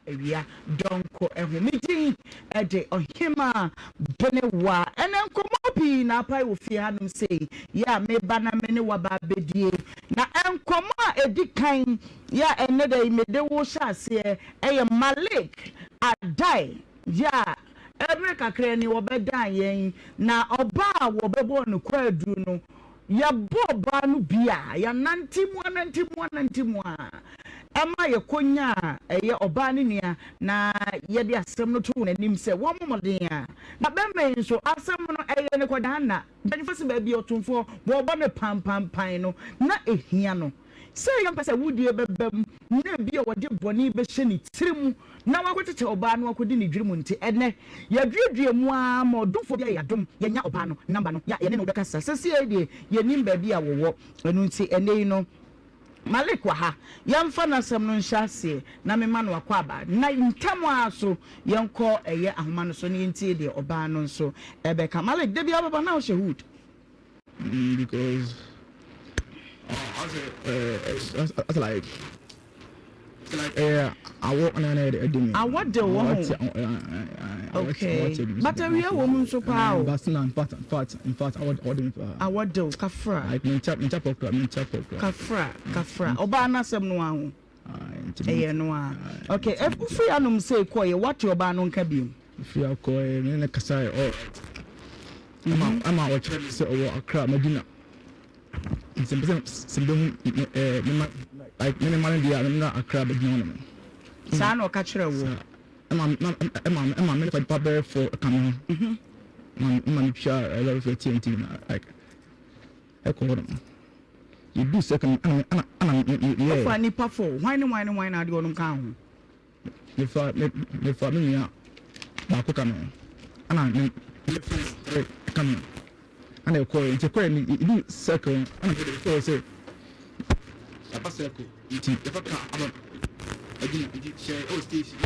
ewia donko ehomidin ede Ohemaa Benewaa ene nkomo pi na pai wo fie hanum sei ya me bana me ne waba bedie na enkomo edikan ya ene da imede wo hyase eye Malik adai ya every kakra ni wo bedan yen na oba wo bebo no kwadu no ya boba no bia ya nantimu ama ye konya eye oba ne nia na ye de asem no to nanim se wo momodin a na bembe nso asem no eye ne koda na benfase ba bi otumfo wo bo ne pam no na ehia no se ye mpese wudie bebam na bi o de boni be hye ni tirimu na wakotete oba no wakodi ni dwirimu nti ene ya dwiedwie mu a ma odumfo bia ya dum ya nya oba no namba no ya ye ne no beka sa se ye ye nim ba bi a wowo enu nti ene no Malik wa ha yamfa na sem no nhyase na me ma no akwaba na ntam aso yenko eye ahoma no so ne ntie de oba no so ebeka Malik de bia baba na o shehud because it's like I walk on an I what the one okay but we are woman so power but in fact I would order I what do kafra like me chap kafra oba na sem no ahu no okay if free anum say koye what your ba no nka biom free koye me na kasai or I'm out say o akra madina some like many man dia na akra madina no sa no ka kire wo I'm make a paper for a camera. Man, sure I love TNT like I call them. You do second yeah. Funny puffle. Why not do on count? If I me out, Marco come and I come and I call it. You do second and I say, I pass circle. If I can't, I didn't share all stations.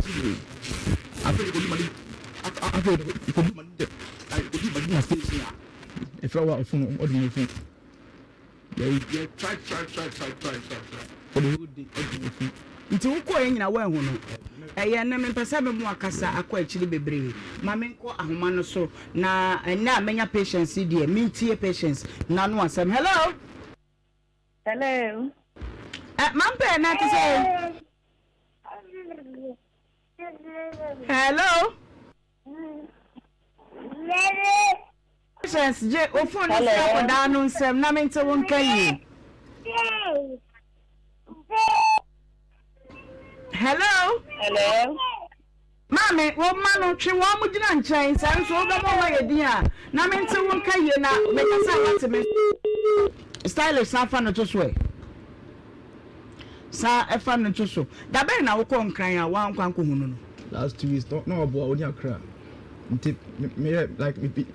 I feel money. I feel money. Station. If I were a phone, what do you think? Yeah, try. For the whole day, nti uko nyina wa hu no eye na me pesa be mu akasa akwa akiri bebre ma me nko ahoma no so na na amenya patience die me ntie patience na no asem hello mampe na to say hello patience je o phone no se ko da no nsem na me nte won kan yi hello mame wo ma no twe wo mu gina nchen san so do mo wa yedin a na me nte won ka ye na me kasa wate me stylish afa no to so e sa efa no to so da be na wo ko nkran a wa nkwan ko hunu no last 2 weeks no obo oni akra nti me like me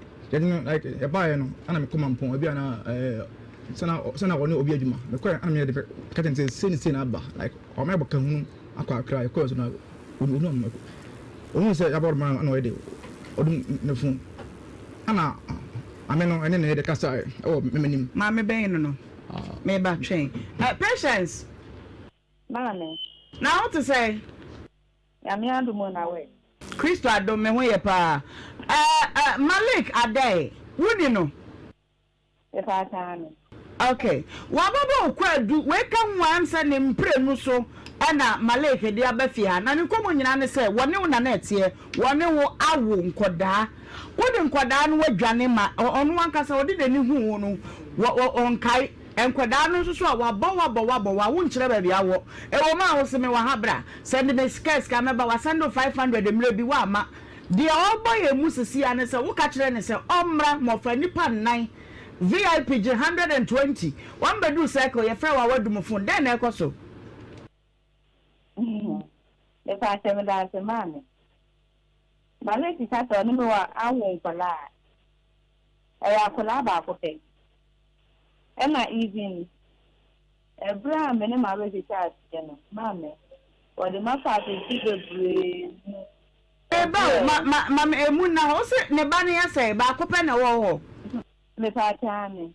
like e ba ye no ana me koma mpon obi ana sana woni obi adwuma me ko ana me de ka ten say na aba like o me boka hunu akwa akra e ko so na onu say about man ana we de odum ne fun ana ameno ene ne de kasa o memenim ma me ben no me ba twen patience Mane. Now what to say? Ya me adumo na we. Christo adom me ho ye pa. Malik adai. Wudi no. E pa tane. Okay. Wa baba okwadu we kan wansa ne mpre nu so ana Malik de abafi ha. Na nkomo nyina ne se wone wo na na etie, wone wo awo nkoda. Wodi nkoda no wadwane ma onu wankasa wodi de ni hu wo no. Onkai enkwada no so a wabɔ wa wonkyerɛ ba bia wo ewo ma wo se me wa habra send me scarce ka meba wa send 500 mre bi wa ma de obɔ ye mu sisi ane se wo ka kyerɛ ne se omra mofa nipa nan VIP 120 one bedu cycle ye frɛ wa wadum phone den na ekoso e fa se me da se mane mane ti sa to no wa awo nkola e ya kola ba ko te Emma even Abraham and Emma already charged, Mamma. Or the master is the Mamma Emuna, also Nebania say, Bacopen or the party.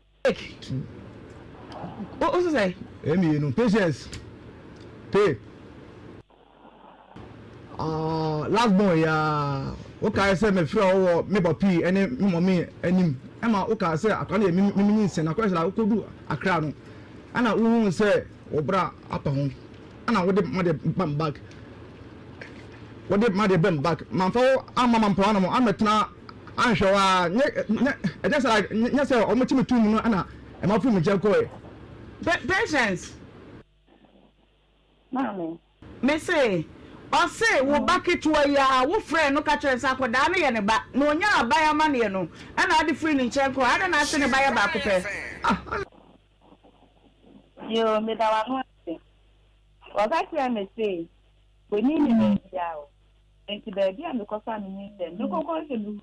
What was I say? Amy, no patience. Pay. last boy ya okay say me free o me papi ene me mommy enim e ma okay say akwane me nyin na kwese la okodu akra no ana wu say obra apa ho ana wo de bam bag wo de ma de bam bag man fa amma man pa na mo ametna anhwe wa e just like nya say o mo timi tum no ana e ma fu mu je ko e patience Mami. me say o say wo bucket wa ya wo friend no ka chere sa akoda na ye ne ba na onya abaya ma ne no ana ade free ni nchen ko ada na ase ne ba ya ba ko pe Yo, me da wa no ase. O ga kire me say, we ni ni ya o. Enti ba bia me ko fa ni se. Me ko ko se lu.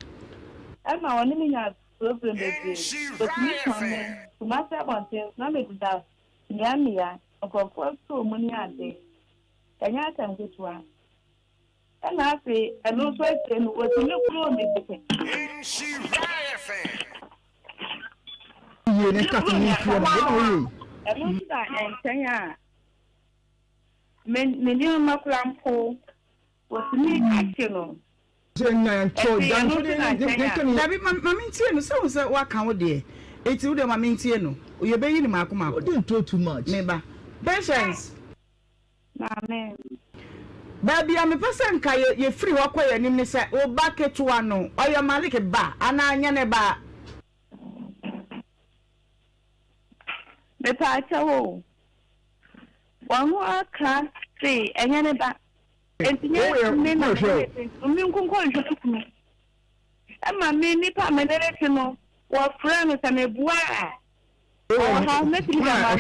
E ma woni mi nya problem be bi. But me come to master content na me da. Ni ya o ko so mo ni ade. Kanya tam gutwa. Na ase eno so ase no o ti me kuro me bi. Nhyira FM. ye ne ka ni fu na wo Eno da enten a. Men ni ma krampo. O ti me ake no. je nya nto dan so de Dabi mami ntie no se wa kan wo de eti wo de mami ntie no ye be yi ni makoma o don't talk too much me ba patience Amen. baby am person ka ye free ho kwa yanim ni se o ba ketua no oyo malik ba ana anya ne ba Me pa chawo. Wanu aka se enya ne ba. Entinye me na me nkunko nhwe kunu. Ama me ni pa me dere tino. Wo friend se me bua. Oh, how me ti ba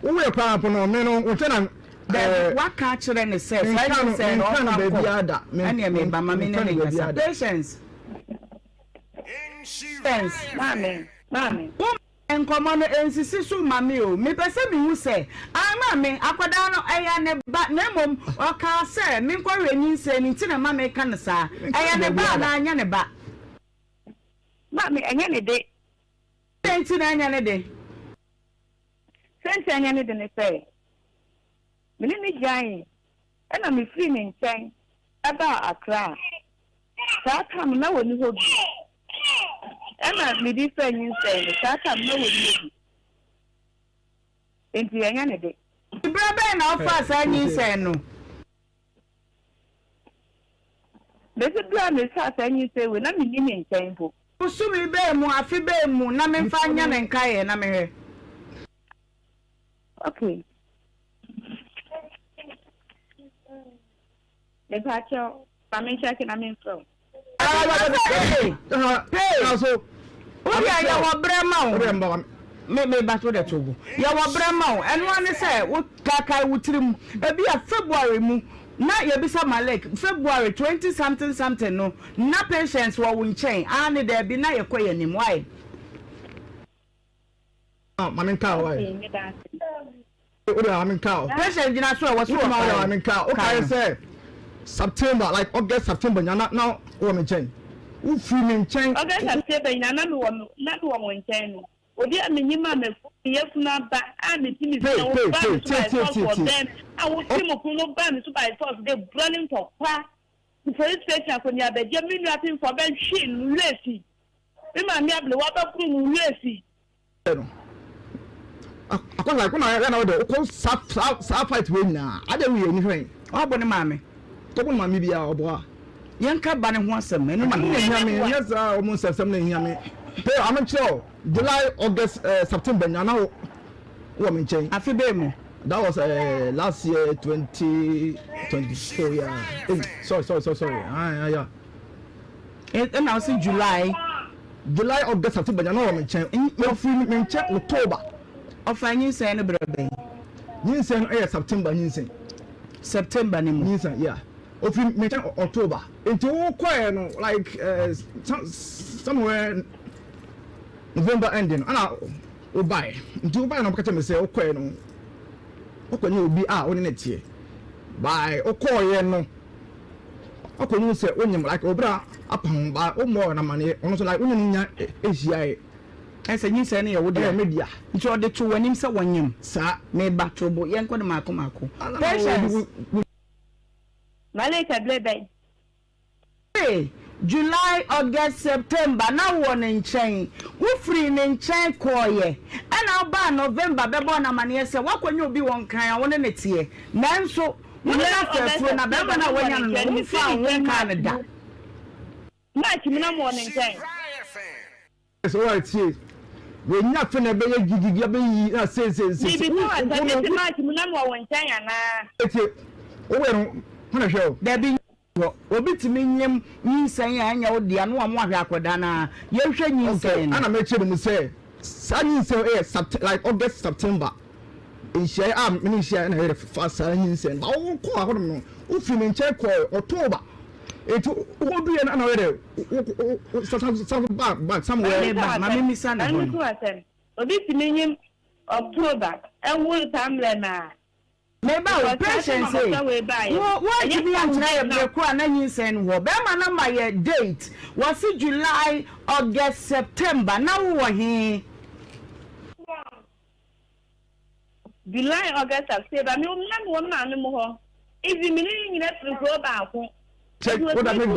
we pa po no me no wo tena wa ka chere ne se friend se no na baby ada me me ba mama ne ne patience Mami. enkomo no ensisi su mami o me pese mi hu se ama me akoda no eya ne ba na mom o ka se me nkwarwe nyi se ni ti na mama ka ne sa eya ne ba na anya ne ba Mami enya ne de. enti na anya ne de Senti enya ne de ne se. Me ni jan. Ena me free ne nchen. Aba Accra. Sa kam na woni ho bi. Ena me di fe nyi se. Sa kam na woni ho bi. Enti enya ne de. Brother na ofa sa nyi se no Besi bla me sa nyi se we na me ni ne nchen po. usumi be mu afi be mu na me fa nya ne nkae na me hwe Okay. Le pacho, mami chake na mimi from. so Uri ya wa brema o remember me ba to de togo ya wa brema o eno ane se wo kakai wutirim e bi a February mu na ye bisa Malek February 20 something no na patience wo nchen ane de bi na ye koye nim why mami ka why o de mami ka patience jina so wo so mami ka o ka say September like August September now wo me chen u free me nchen August September na no wo nchen no odi amenyima me yefuna ba ani timi Hey, I will see mo kuno ba mi super force dey running for kwa police station ko ni abeje mi nu atin for ben shin lesi mi ma mi able wa ba kuru mu lesi akola ko na na o ko sa fight we nyina ade we ni hwen obo ne mame to ko mami bia obo a yenka ba ne ho asem eno na nyame yes o mo sesem na nyame pe am chiro July August September nyana wo me chen afi be mu that was last year 2024 yeah sorry yeah and now see July August September nyana wo me chen me free me chen October ofanyi se ne brebe nyinsen September nyinsen September ni mu nyinsen yeah of me chen October into quiet no like somewhere November ending ana o buy into o buy no ka me say o quiet no o ko ni obi a oni netie buy o ko ye no o ko ni say onyim like obra apan ba o mo na mane ono so like onyi nya ehia ese nyinsa ne ye wo de media nti o de to wanim se wonyem sa me ba tobo yen ko de mako patience Malika blebe hey July, August, September. Now one in chain. We free in chain koye. And I'll buy November. Bebo na mani say what when you be one kind. I want it here. Nan so we have to phone. Na bebo na when you found one Canada. Match me na morning chain. So what here? We not finna be gigi be na say. Bibi no ati match me na one chain na. Eti o we no na show. There be obi timi nyem nyinsan anya odi anu amu ahwe akoda na ye hwe nyinsan ana me chere mu say nyinsan like August September in share mini share na fast nyinsan ba wo ko ahodom no wo fi me nche ko October etu wo du ye na na we some back somewhere ma me misa na no obi timi nyem October and wo tamle na Meba patience say what you be antina ye breko na nyinsen ho be ma na ma ye date was July August September na wo he July August September me na mo na mo ho even me ni na go ba ko check what I mean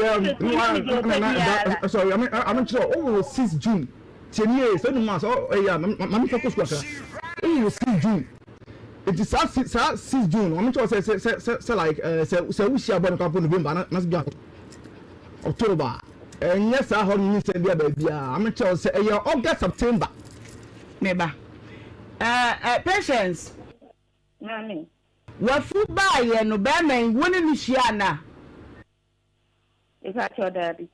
sorry I'm sure oh 6 June 10 years so no months oh yeah mama focus kwa oh 6 June it is 6 June. I'm sure say like say we share about November na be October. And yes I hold you say baby. I'm sure say August September. Meba. Patience. Mami. Wa fu ba ye no be men woni ni hia na. If I told daddy.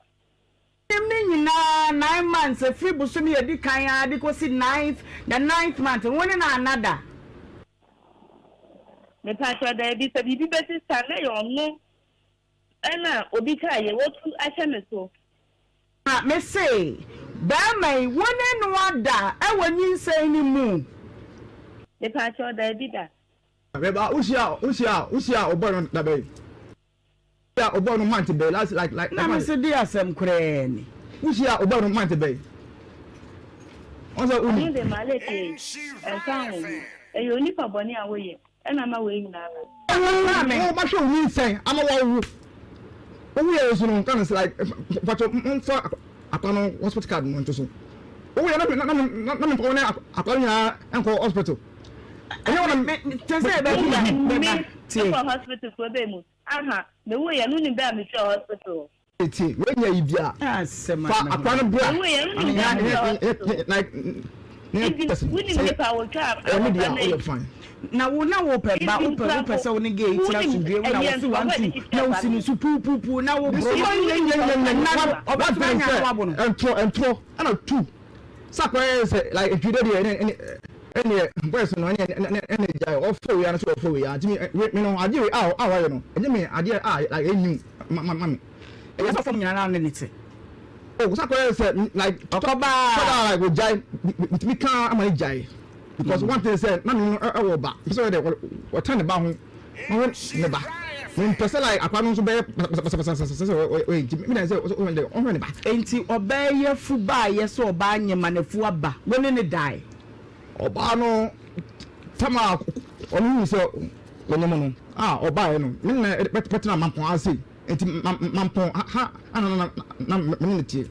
Nyina 9 months free busu me edi kan ade ko si 9th the 9th month woni na another. Me pastor there be bibi besi stand na no ena obi ka ye wotu ahye me so me say ba mai woni no ada e wonyi nsan ni mu me pastor there be da beba usia obo da be ya obo no month be last like na me say dia asem kure ni usia obo no month be onso uni de maleke ensan e yo ni pa boni awoye ena ma we nyina na ba show ni say ama wa wu ye so no kan like but for akono hospital card no ntoso wu ye na me pone akonya enko hospital ene wona me say ba me for hospital for be mu aha me wu ye no ni ba me for hospital eti we nya ibia asema fa akono bra wu ye no ni like we ni me pa wo ka oh fine na wo pe ba wo se wo ni gate na so dwe na wo si wan tu na wo si ni su pu na wo bro na oba nya wa bo no entro ana tu sakwa say like if you dey any boys no any jai ofo ya na so ofo ya me no ade we awa no enye me ade like enyim mama e so fam nyana na niti oh sakwa say like okoba like go jai with me kan am jai because one thing said na me e ba so dey what turn ba ho ne ba me person like akwano so be me na say o ne ba enti oba ye fu ba ye so oba nyema na fu aba woni ne dai oba no tama onu so wonyemo no oba ye no me na petina mampon ase enti mampon ha na me ne tie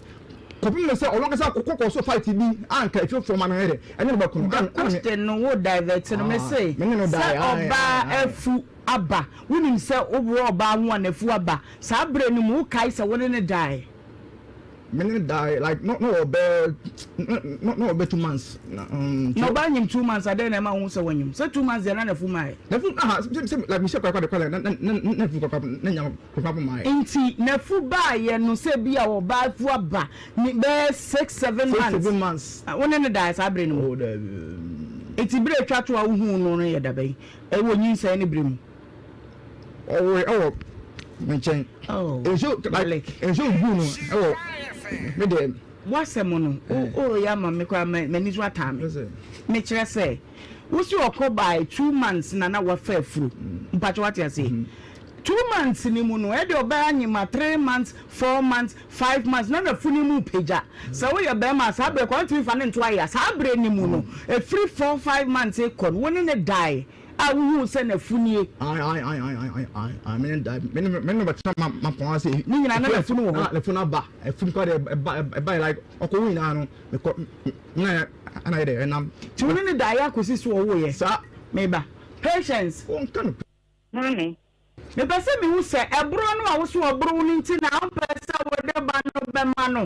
kopim me say olonga sa kokoko so fight bi anka if you from anere ene ba kunu question no wo divert no me say me no die oba afu aba wonim say obo oba ho na afu aba sa bre no mu kai say woni ne die me no die like no obe 2 months no ba nyim 2 months ade na ma hu say wonyim say 2 months na afu mai na fu like me say kwa na fu kwa na nyam kwa mai enti na fu ba ye no say bia wo ba afu aba ni be 6-7 months woni ne die sa bre no enti bre twa to a hu no ye da bai e wonyi say ne bre mu mention enso gu no me dem wasem no o ya ma me kwa mani so atame me kire say wo si okobai 2 months na wa fa furu mpacho what you say 2 months ni mu no e de oba anyima 3 months 4 months 5 months na na funi mu peja so we ye be ma sa bre ko ntimi fa ne nto aya sa bre ni mu no e free 4 5 months e kon woni ne die a wu se na funi I mean men but ma pon say ni nyina na funi wo le funi ba e funi ko de e like okowin na no me ko na ana de enam ti woni ne die akosi so wo ye sa me ba patience on kan Mommy. me pese me hu se ebro no a wo so obro ni nti na on pese wo de ba no be ma no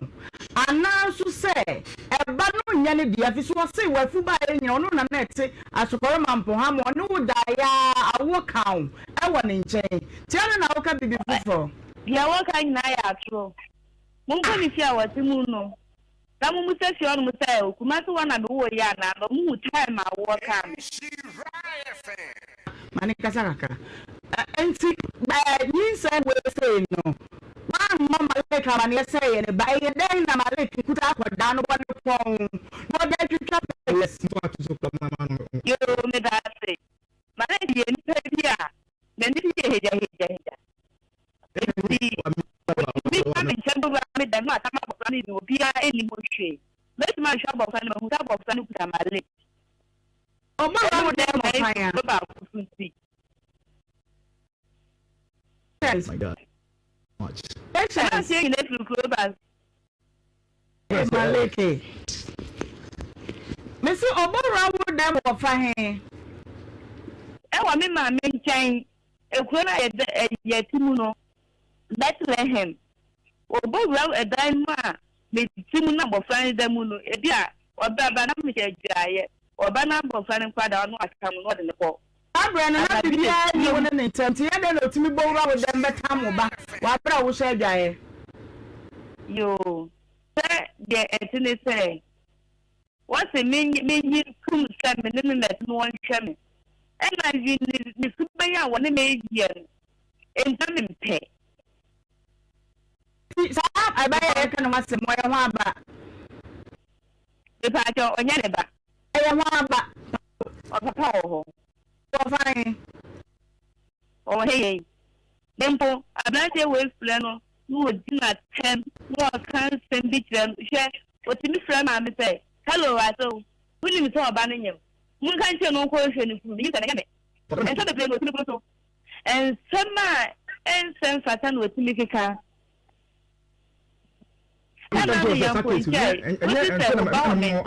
ana so se eba no nya ne dia fi so se wa fu ba e nya ono na na ete asokoro mampo ha mo ne wo da ya awo kan e wo ne nchen ti ana na wo ka bibi fufo Ya wo ka nyina ya atro. Mun ko ni fi a wati mu no. Da mu se fi onu mu sai o kuma so wana be wo ya na no mu time a wo ka me. Nhyira FM. mani kasa kaka enti ba ni se we say no man mama le ka mani say ye ba ye den na male kuta akoda no ba no pon no da twitwa yes no atu so problem no Yo me da se. Mane di ni pe dia. Na ni ye heja. Mi ka mi chendo ba mi da no atama bo ni obi a eni mo hwe. Let ma shop of fan mo ta bo fan kuta male. o ma ba de mo fire Ba ku si. yes my god much I patience say in the club. maleke me say obora wo dem wo fa he E wa me ma me nchen ekuro na ye timu no Bethlehem obowura edan mu a me timu na bofran da mu no e bia oba ba na me jaye oba na bofran kwada no akam no de ne ko abre na na bibia ni wo ne ntanti ye de no timi bowura wo dem beta mo ba wa bra wo sha dwaye yo se de etine se what se me kum se me ne na no won hwe me e na ni super ya wo ne me ye enta me pe sa abaye e kan wase mo ye ho aba e pa jo onya ne ba e ye ho aba o papa o wo fa he o hey dempo ablante we explain no dina tem no kan sem bi tram she o timi fra ma me say hello aso wuni mi so oba no nyem mun kan che no ko hwe ni fu mi kan ga me en so de play no timi so en sama en sen fata no timi kika so we just get appointment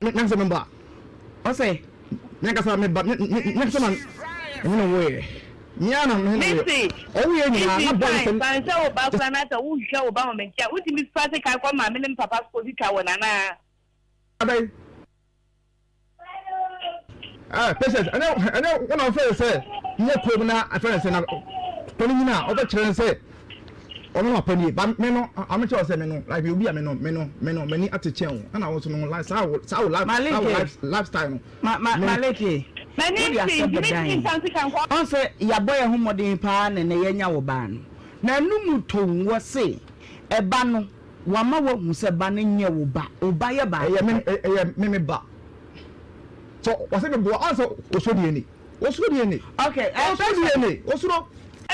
next member o say next me ba next man no way nyana me o we ni na bon ban se o ba kwa na ta wo hwe o ba mo me kia wo timi fate kai kwa ma me ne papa ko di ka wona na abai patience I know one of us say nye prom na afere say na poni nyina o be kire say ono ma pani ba me no am che o say me no like obi a me no mani ateche o na wo so no like sa lifestyle no maleke mani si fancy kan kwa on say ya boy ho modern pa na ne yenya wo ba no na numu to wo say e ba no wa ma wo hu se ba no nye wo ba o ba ye ba me ba so what's the boy also osodi ni okay osodi ni osuro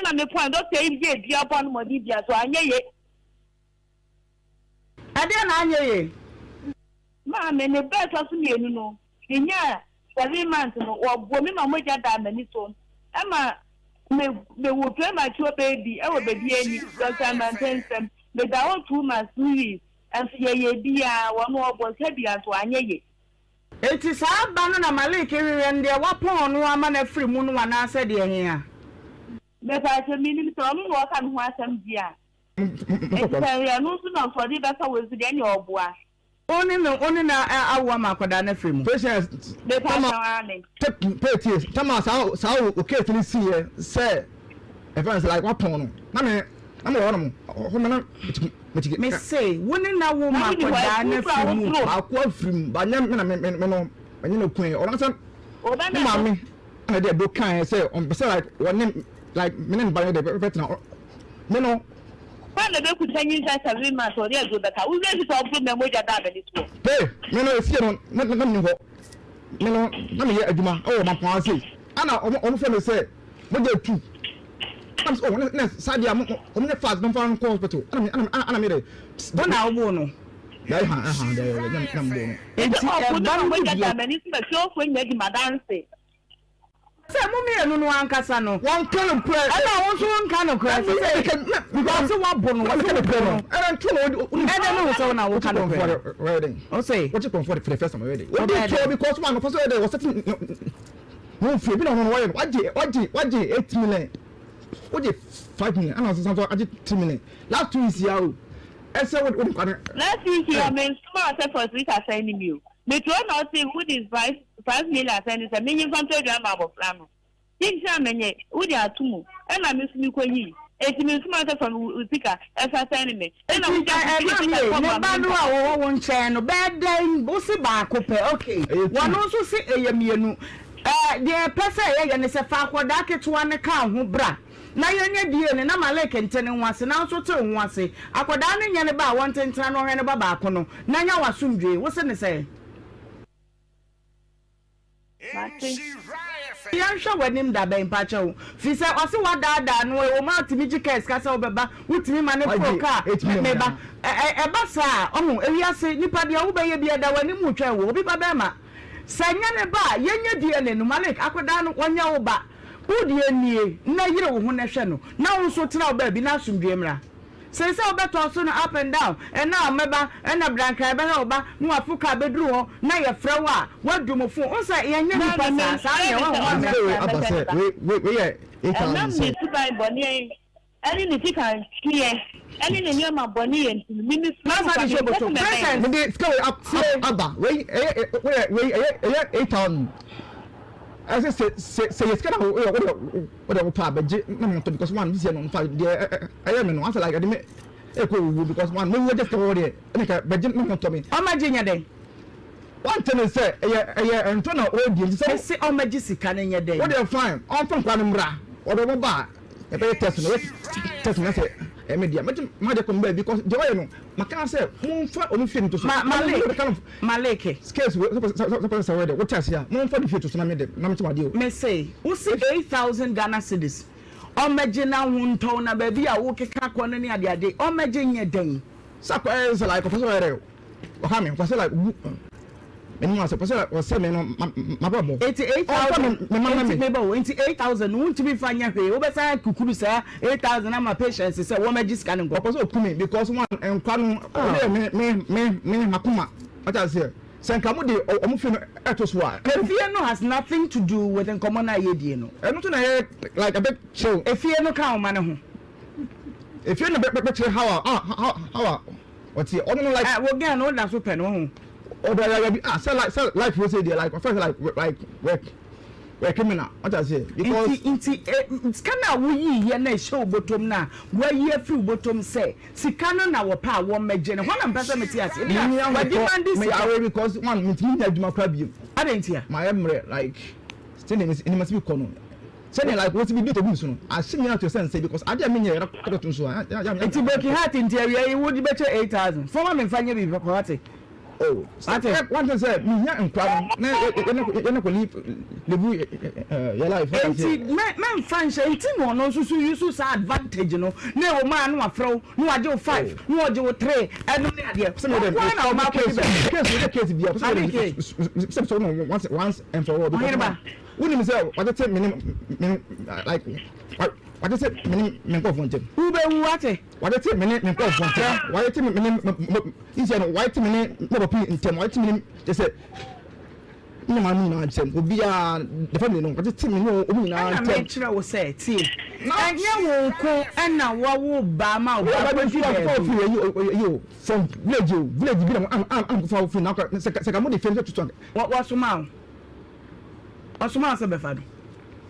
na me point doctor e bi bia pa no modi bia so anyeye ade na anyeye ma me ne best aso ni enu no nya 7 months no wo bo me ma moja da mani so ama me wo premature baby e wo baby eni doctor maintain them me da won 2 months ni and ye bia wo no obo se bia so anyeye eti sa ba no na maleke rere nde wapon no ama na free mu no wana ase de he a me pa se mi ni to mo wo ka no asem bia e ya no so na for di ba ka wo su de ni oboa oni na awo ma akoda na free mu patience me pa sa ani patience tama sa okay to see say if I like wapon no na me wono ho na me say woni na wo ma akoda na free mu akwa free mu ba nya me no no kun o na say ma me na dey do kan say on say like one like me ba dey better me no when the be kutanyi sa 7 months or dey go better we dey to problem moja da be to hey me no see no na ni ho no na me adwuma oh ma pon say ana on fe me say mo dey tu am so na sadia mo ne fast no fan hospital ana me dey bona obo no dai ha dai na mbo no enti ba mo gata mani se so fo nya di madanse se mo me no ankasa no one kind of prayer ana won so nka no kra se because wa bo no wa se prayer no and two no so na wo ka no wedding o say what you come for the first time already what did you because one of us there was certain no free be no why what 8 million what 5 million and also something 3 million last 2 years here I said what last week here men small set for 3 are sending you me to not say who is 5 million sending a million from to drama of plan think menye who they are two and I miss me ko yi it means small set from speaker as a sending me and I'm no won chen no bad day bosi ba ko pe okay one also say eyamienu the person ye ne se fa akoda ketewa ne ka ho bra na yenya die ne na maleke ntene nwase na so te nwase akoda ne nya ne ba won tentena no hwe ne ba ba ko no na nya wasumdwe wo se ne se yan sha wanim da ben pa chew fi se o se wada no e o ma timi jikes ka se obeba wutimi ma ne pro ka me ba e ba sa ohun ewiase nipa dia wo be ye bia da wanim utwa wo obi ba be ma sanya ne ba yenya die ne no maleke akoda no wonya wo ba udi enie na yire wo ho na hwe no na wo so tena oba bi na asumdwe mra say obeto so no up and down and now meba and na branka be na oba no afuka bedru ho na ye frɛ wa wadumofo o say yenya ni pa sa ye wo we ye e kan na me tu bai boni ani ni tika kiye ani ni nyama boni en mimi na sa di shoboto present me dey scale up aba we 8,000 as I say it's kind of what pa beje na me to because one this year no fa dey I am no answer like I dey echo because one me just go there like beje no to me o ma jinya den one thing is say ento na audience say o ma ji sika na nya den what dey fine on from kwa mra o do ba e be test na say media ma dey come because the way no maka say mo fa o fi nto so maleke scales so ready what else here mo fa the fit to na me dey na me to ade o me say wo see 8,000 Ghana cedis o meje na wonto na ba bi a wo keka ko ne ade o meje nya den sakwa is like professor ready o ha me say like me no say professor o say me no ma babo 88,000 me ba 88,000 won to be fanya hwe wo be say kukuru say 8,000 am patients say wo meje scan go professor kumi because one enkwa no me makuma what I say senkamu de omufi no eto so a efie no has nothing to do with the common ayedie no eno to na like a bit chill efie no ka o ma ne ho efie no be chill how what see ono like wo gan no da so pe no ho or say life was say there like first like work criminal what I say because it's kana wo yi ye na show bottom na wo yi free bottom say sikano na wo pa wo meje ne ho na mpesa meti ase wa demand this because one mitimi na adwuma kra bi adentia my emre like say ne must be kono say like what be do to so no I see you to sense because ade me nye record so it's breaking heart in there you would be 8,000 for me fanya bi ko hate oh one thing say me nya nkwa na ko live your life men fanche enti no so use sa advantage no na o ma no afro no waje 5 no waje 3 eno ne ade so na o ma case bi so no once and for all because when you say what say minimum like what say minimum of one thing who be who ate what say minimum of one thing why say minimum is no white minimum no be in term white minimum they say no man no ansem obi a the family no what say minimum obi na ansem na kire wo say tie anya wo ko na wo ba ma wo ba you from village bi na am for free na se ka mo de fence to what so ma osuma se be fado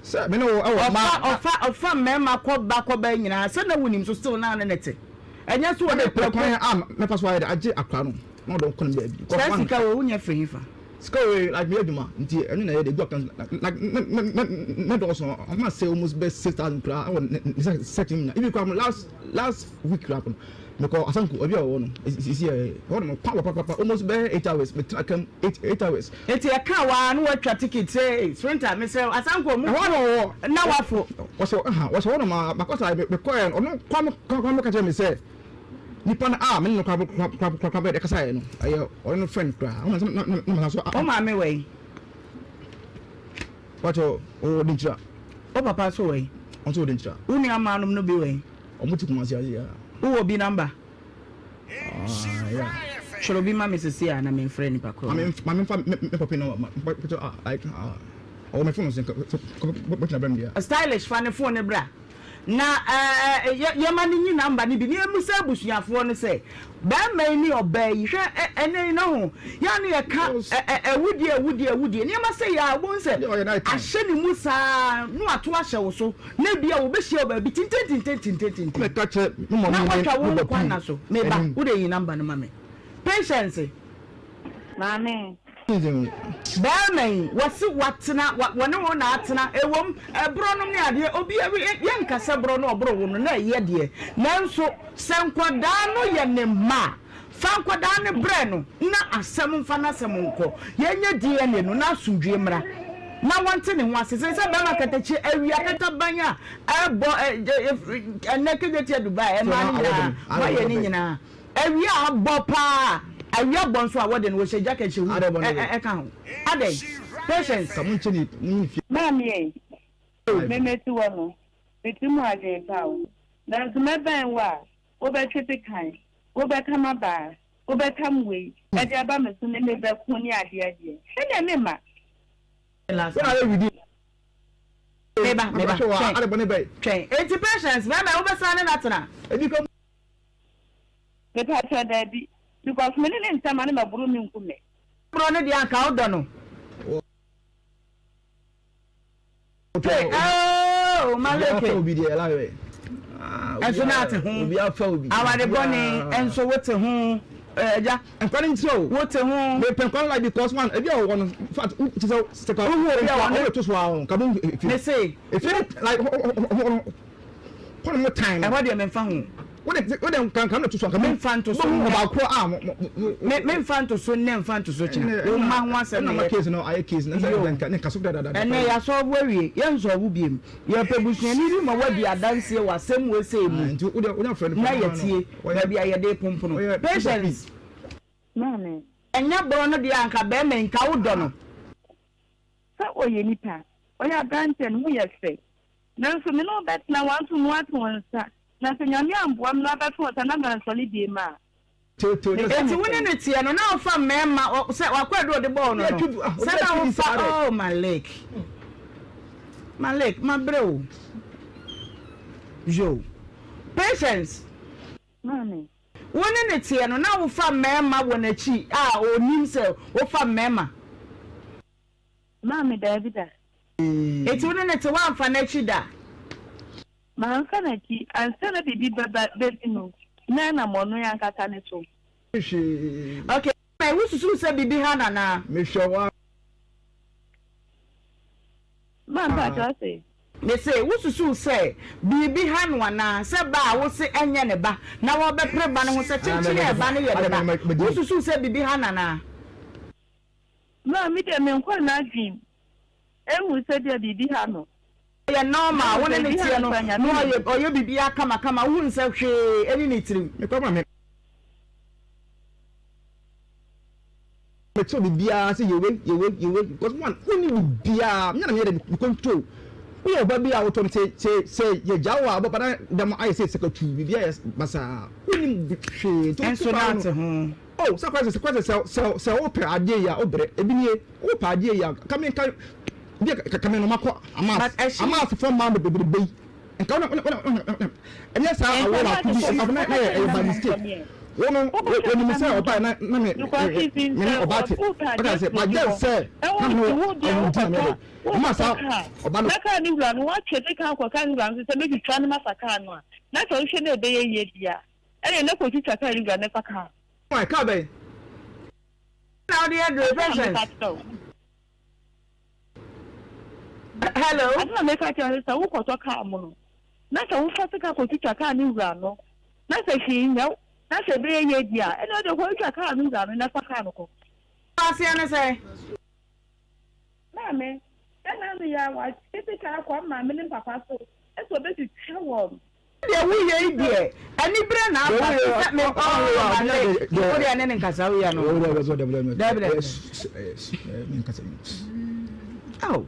se me no ofa mema ko ba nyina se na wonim so still na nete enya so wo de plan am me pass why age akra no no don kon ba bi ko sika wo unya free fa score like me aduma nti enu na dey go like not also I must say almost best 6,000 kra setting if you come last week happen because asanku obi o no is here papa almost be 8 hours me come 8 hours eti e ka wa no watwa ticket say sprinter me say asanku mu na wafo was one ma because I be call no come ka me say nipa na me no kwa be de kasa no ayo no friend kra na so o ma me we what o Nhyira o papa so we on so Nhyira uni amanum no bi we o muti kuma sia ya wo bi number yeah shall be my Mrs. Ya na me friend nipa ko me papa no like o me phone so what na bem dia a stylish fan phone bra na ye mani ni number ni bi ni emusa abusuafo no say ba man ni oba yi hwe ene no ho ya no ye ka ewudie ni ma say ya won say ahye ni musa no ato ahye wo so na bia wo be hye oba bi tintintintintintin me ka che mo na wo kwa na so me ba wo de yi number no ma me patience Mame. Bẹ́ẹ̀ni wọ́n wàtena wọ́n wọ́n na atena ewom ẹ̀bùrọ̀ nom ní adìẹ obi yẹn nkasa ẹ̀bùrọ̀ náà ọ̀bùrọ̀ wọn náà yẹ adìẹ nanso sẹ́nkwadaa no yẹ ne mma fankwadaa ne brẹ no na asẹ́mu nfa na asẹ́mu nkọ yẹn nyẹ DNA no na asundue mmra na wọ́n ti ne ho asese sẹ́ bẹ́ẹ̀ ma kẹtẹ́kyi ewia kẹtẹ́ banya ẹ̀bọ ẹ̀nẹ́kẹ́dẹ́ tiẹ̀ Dubai ẹ̀ máa nyinaa wọ́n yẹ ne nyinaa ewia abọ paa. Awia bonso a wode no wo hye jacket hye hu e ka ho ade patience kamun chini ni fi Mami memetu wo no betimu ade pa o na zuma ban wa wo be twete kan wo be kama ba wo be kamwe e de aba mesu ne me be ko ni ade ade e de me ma last na le widi meba ade bone be twen 80 patience mama wo be sane na tena e bi ko me ta cha da bi because me ne ntama ne maburu mi nkume bro ne dia ka odo no oh maleke obi dia la we enso na ate ho obi afa obi awade boni enso wote ho eja enkwani nti o wote ho me penkwan like because one e bia wo no fact ti so steka wo bia wo to so ahun ka bon me say if like one more time e what dey me fa ho what kan to so ka me fanto so ba ko me fanto so ne fanto so kina o ma ho asem na case no aye case na ne ka so da ene ya so wawie ye nso wo biem ye pebusuani ri ma wadi adanse wa asem wo sei mu nti wo friend na ye tie na bia ye dey pompono patience Mame enya bro no dia anka be me nka wo do no sa oye nipa oya branchen mu ye fe nanso me no bet na want to what one sa na se nyame amboam na abato wata na na solid ma eti woni ne tie no na ofa mema se wakwado de ball no se na ofa oh my leg my bro jo patience Mame woni ne tie no na ofa mema wona chi onim se ofa mema Mame Davida eti woni ne te wa fa na chi da Mankana ki ansana bibi baba no na mono ya nkata ne so okay my wususu se bibi hana na me showa Mamba jose me say wususu se bibi hanu na se ba wo se enye ne ba na wo be pre ba ne ho se chinchi ne ba ne ye de ba wususu se bibi hana na ma mi de me nkwa na dream ehu se de bibi hanu ya normal wona ne tie no no oye bibi akama hu nse hwe eni ne tirim me kwa me so bibia say yewe because one only bibia me na me dey control we oba bia wo to say ye jawa abo bana dem aye say sekatu bibia basa only hwe to enso na te ho oh so open ade ya obre ebinie open ade ya kame kan bia kame no makọ ama for man bebe enka na enya sa awora ku bi na by mistake wono me say oba na me oba te but say my girl say no ma sa oba no ka ni wura no wa chete kan kwa kan wura so say make you try na masaka no na so hwe na ebe ye dia ene na ko tita kan wura na paka my ka be Now the patience. Hello. I don't make a choice. I walk to a car. Not a first car to teach a car new rano. Not a she, no. That's a very idea. And I don't want a car new rano, not a carnival. I say. Mammy, then I'm was getting a car for my million papa. So that's what this is warm. Yeah, we are here. And you bring up me oh.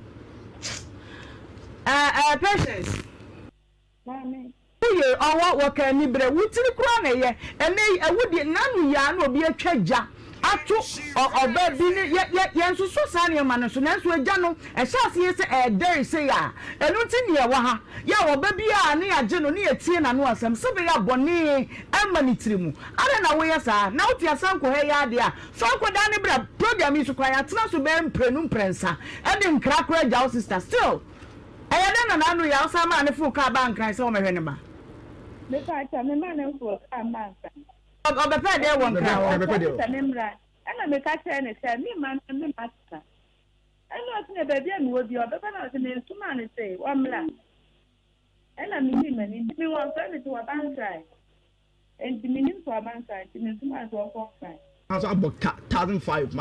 Patience. Mammy. You are what can you bring? We took one here, and I would none yarn will be a treasure. Ato baby yet so sanya man so nanso agya no e sha se there say ya enu ti ne wa ha ya baby a ne agye no ne etie na no asem se be ya bone ama ni tirimu ara na wo yesa na wo tia sanko he ya de a so akoda ne bra program yi so kwa ya tena so be mprenu mprensa e de nkra kra agya sister still e ya na na no ya so ma ne fu ka ba nkran se wo mehwe ne ba me ka ta me ma ne fu ka ma nkran Obepe dey one crown. And I make a turn and say, me man, and me master. I know it's never been with your baby, and it's to man say, one man. And I mean, me one friend to a bank side. And to me to a bank side, to me to my to a side. I was about 1,005.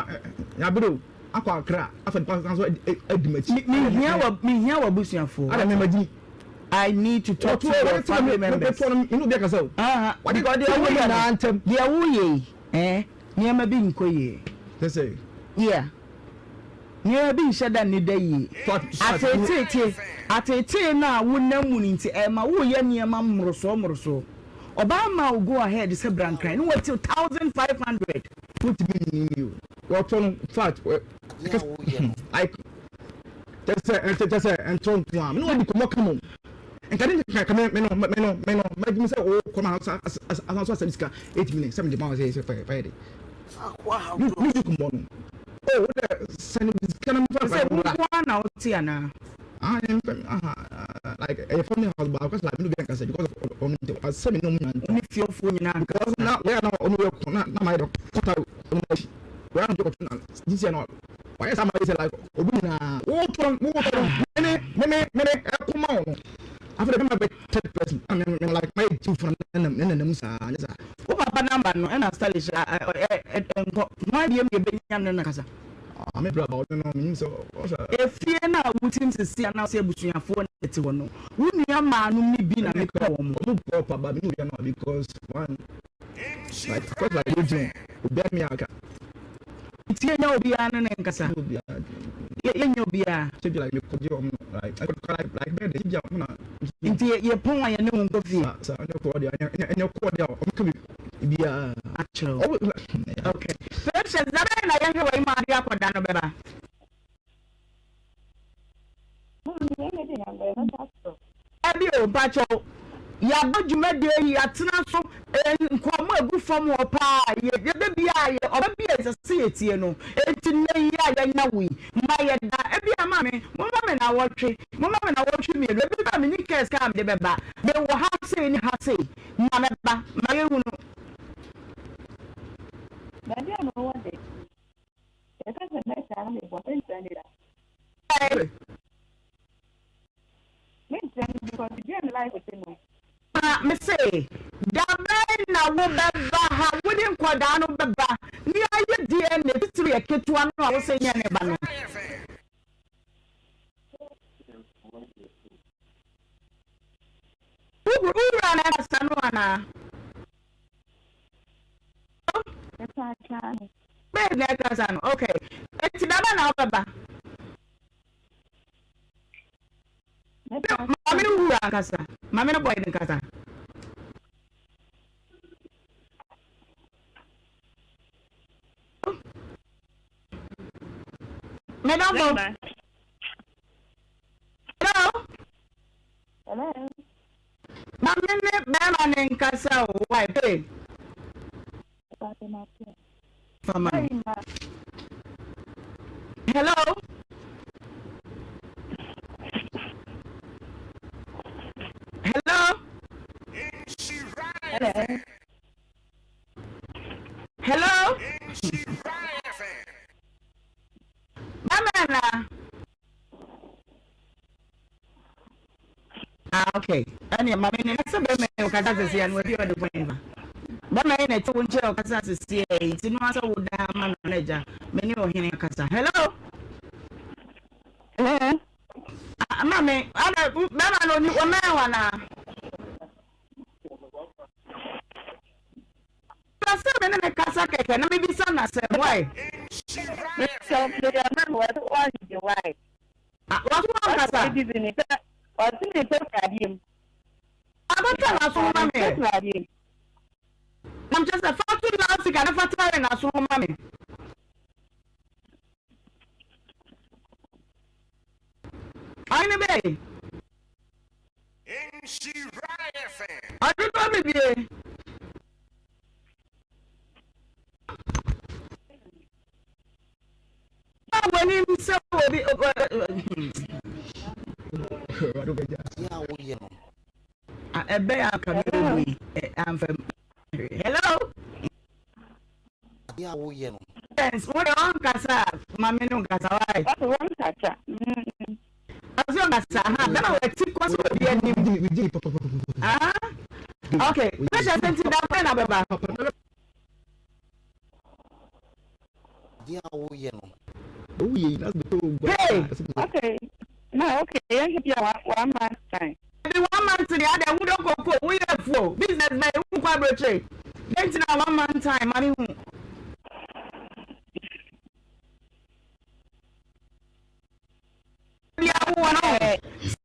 Yabu, I can't cry. I've admit me here what bushing for. I remember. I need to talk to your family members. You know, because what you got the anthem? Yeah, we near my being coy. They say, yeah. Near being shed than the day. At a tea now, wouldn't know into Emma, who ye near Mamma so. Obama will go ahead, the Sebran crying. What till 1,500? Put me in you. Your tone fat. Like, that's a and tone to one. No, come on. And can you say, oh, come out as also said, 8 minutes, 70 miles a Friday. Wow, you come on. Oh, send this kind of one out, Tiana. I am like a family house, but because like because of 7 million. If you're phone now, because now we are not on work, not my daughter. We are not this year. Why somebody say like, many, come on. After the number third person, I mean, like my two from them, papa number no, and I stylish. My dear, and Casa. I'm a brother, so if you now would seem to see and now say between your phone, it's one. Wouldn't your man who may be a because one like you do, bet me out. It's here now be an and Casa. You'll be to be like you could do like bed. Into your point, I know coffee. So I know and your cordial be actual. Okay. First, I am going to my Aquadana Beba. Abio, Bacho. Ya but you made the Atinaso and come a good form of pie. You be or be as a city, you know. It's in the we. My every mammy, Mamma and I watch it. Mamma and I watch me. Remember, many cares come the beba. They will have saying, Mamma, my own. I don't know what they. It doesn't make family what they send it up. Because you didn't like it. Me say, Damen na wo beba ha wodin kwada no beba ni aye die na titiri eketua no a wo se nya ne ba no ura na sanu ana be na ka sanu okay enti daba na wo beba mami ura kasa mami no boy ni kasa Madam, hello. Hello. Mama and Casa, why pay? Hello. Hello. Hello. Hello. na. Okay. Ani mama ni na sabe me o kasa sisi anu ebi o de point ba. Ba na ina tu nche o kasa sisi e ti no asa wo da ma na leja. Me ni o hene kasa. Hello. Mama, ana mama no ni o me wa na. Kasa me na kasa keke na me bi sa na se why. So the man was the why. What one kasa? What's in the radio? I'm not mommy. I'm just a factory last week and a factory and I saw mommy. I know me. Nhyira FM. I don't know me. When him so I'm from. Hello. Yes, what on casa, mammy no casa. That's one catcher. As long as I have, then I will take what's what the enemy. Ah, okay. Let's just send that pen up. Hey, okay. No, okay. I give you one last time. Every 1 month to the other, we don't go. We have flow. Business by who collaborate. Then to 1 month time, money. Yeah,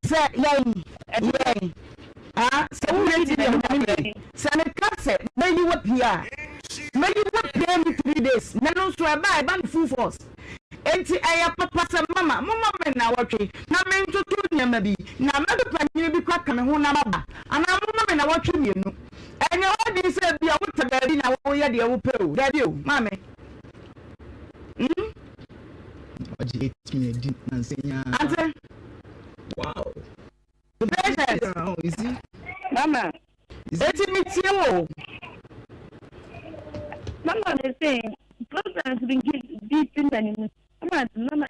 say, yeah. Ah, so we ready to send a cassette. May you appear. May you appear in 3 days. No, so I buy band full force. Enti aya papa se mama me na wotwe na me ntutu nyama bi na me panyin bi kwa kame ho na maba ana mama me na wotwe mienu enye odi se bia wotagari na wo ye de wo pe o dabi o mama Oji 8 minutes na nsenya. Ante Wow. The patience. Oh, you see? Mama. Eti mi tie wo. Mama is saying programs been deep in the Mama,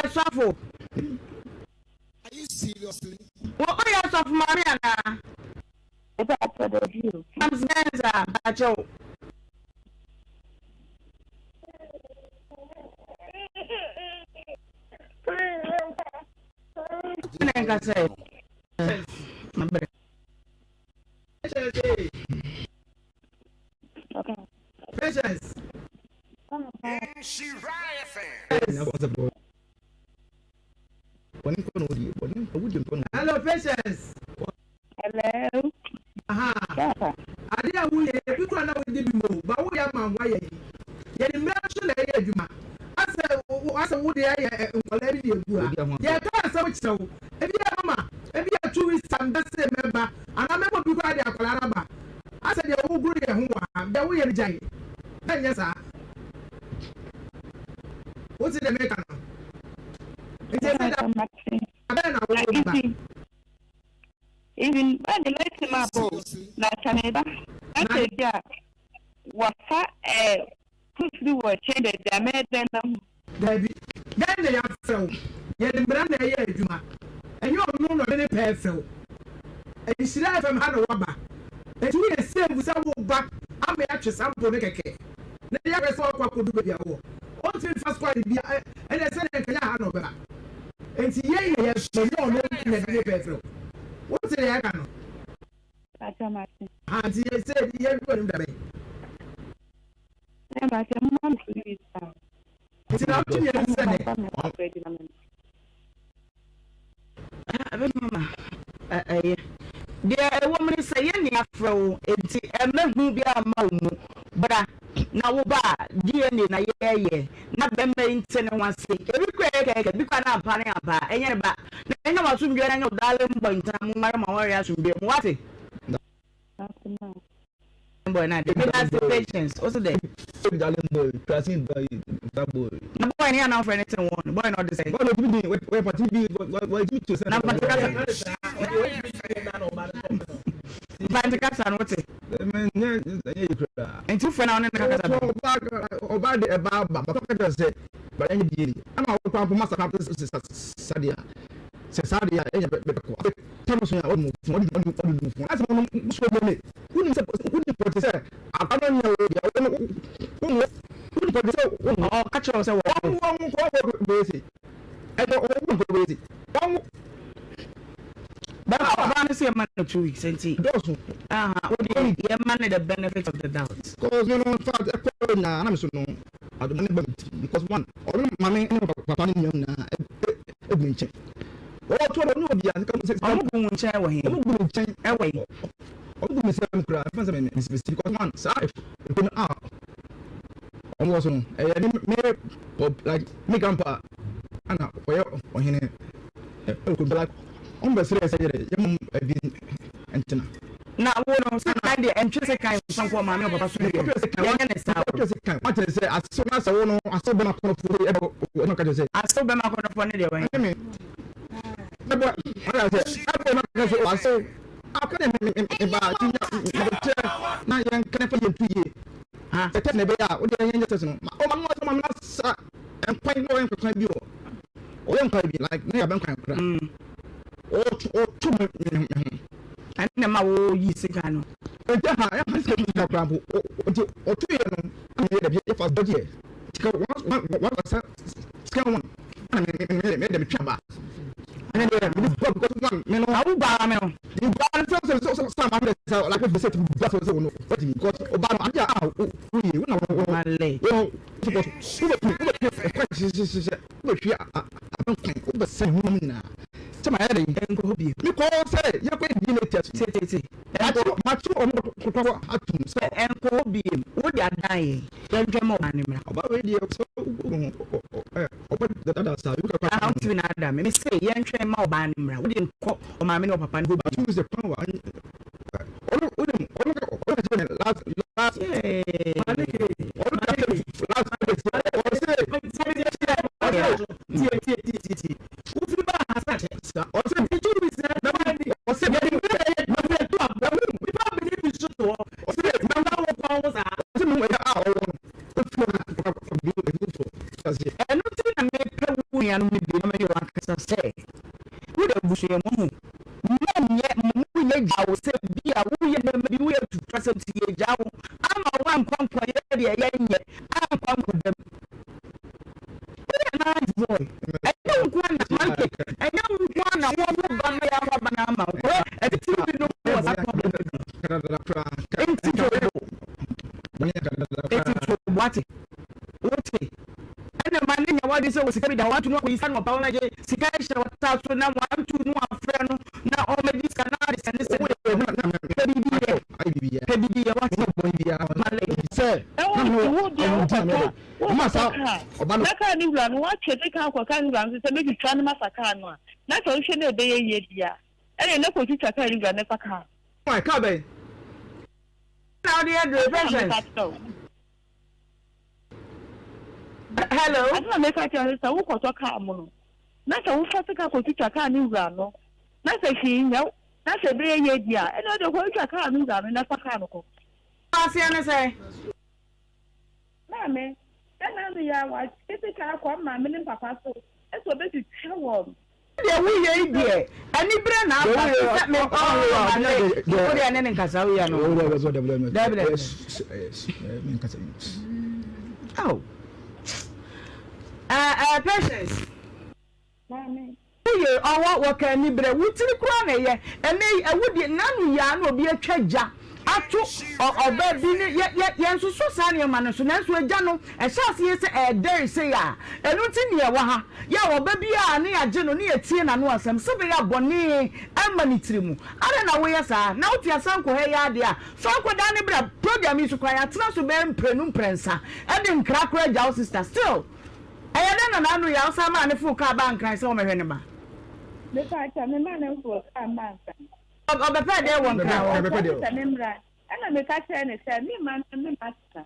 Suffer. Are you seriously? What are you of Mariana? I'm Spencer, Bacho. I say, okay. Patience. Nhyira FM. Hello, patience. Hello. Aha. I didn't win a people now with the move, but we are my way. Yet the mention a juma. I said, what's a woody eye and let you go. Yeah, that's so. If you are mama, if you are 2 weeks, I'm the same member, and I remember people at the Akalaba. I said, you're all good at home, then we are giant. Yes, sir. What's in the maker now? Even by the late map, like Canada, I said, yeah, what put through a change that made them. Then they have felt. Yet the brand a year, Juma. And you are known of any pair fell. And you should have had a wabba. And you will say with some back, I may actually sample make a cake. The other saw what could do with your own. All three first quite be and I said, I can't know better. And see, yes, so no, no, no, what's the Agano? Auntie said, you're going to be. It's not to you. There a woman is saying, Afro, and men who be a moon, but now, DNA, not the maintain one sick. Every crack, because I'm planning about any about. Then I was soon getting a darling point, my warriors will be what it. Boy, not the patience. Also, the darling boy, passing by that boy. No boy, here now for anything one. Boy, not the same. What would be what you to say? Find the cats and what's it? And two for now, and about the about, but I said, but any deal. I'm out of master Sadia. Sadia, tell us almost that's one wouldn't say, I don't know. Catch us one crazy. I don't crazy. But I say a man 2 weeks and see those who manage the benefit of the doubt. Because you know, I'm so no, I don't know because one, or my main papa in a winch. Or to know the answer, I'm going to share with him. I'm going to change away. I'm going to say, because one side, you out. Almost like me grandpa, and for him, could be like. Now, one say the entrance kind of some form of papa. What is it? As soon as I want to, I saw them I saw them and the Mawo Yisigano. I said, or 2 years, if I was here. What was that? I made them chamba. And then one, I will buy me. You buy some like what they said to Obama, to my head and go be. You call say, you're going to be say, my 2 or more and go be. Would you die? Then come on, about radio. The other side, I don't even Adam. Me say, young train more banimra. We didn't call on my minute papa who use the power. Last was coming down to know we stand about like Sika so now one to know a friend now all my this canal and this way. Hello. I don't make a chance to walk or come. Not a Fasica could teach a car new rano. Not a she, no, that's a very idea. And I don't want to car new rano in a pacanico. I see, and I say, Mammy, then I was typical for my million papa. That's what it is. Yeah, we are here. And you bring up oh. Patience. Mommy. You are what can you bring? What's the crown here? And I would none yarn be a treasure. Or baby, yet, so Sanya man, so that's where Jano, and Sassy dare say, and what's in your waha? Ya, baby, near Jano, near Tien and was some Sabia Bonnie and Manitrimu. I don't know where, sir. Now, your son, Cohea, Franco Danibra program is required to bear prenum prensa, and then crack red house sister still. I don't know, I'm real, some man, a full car bank, I saw my renema. The fact that the man was a man. Of the pad, there one crowd, and I make a turn and say, me man, and me master.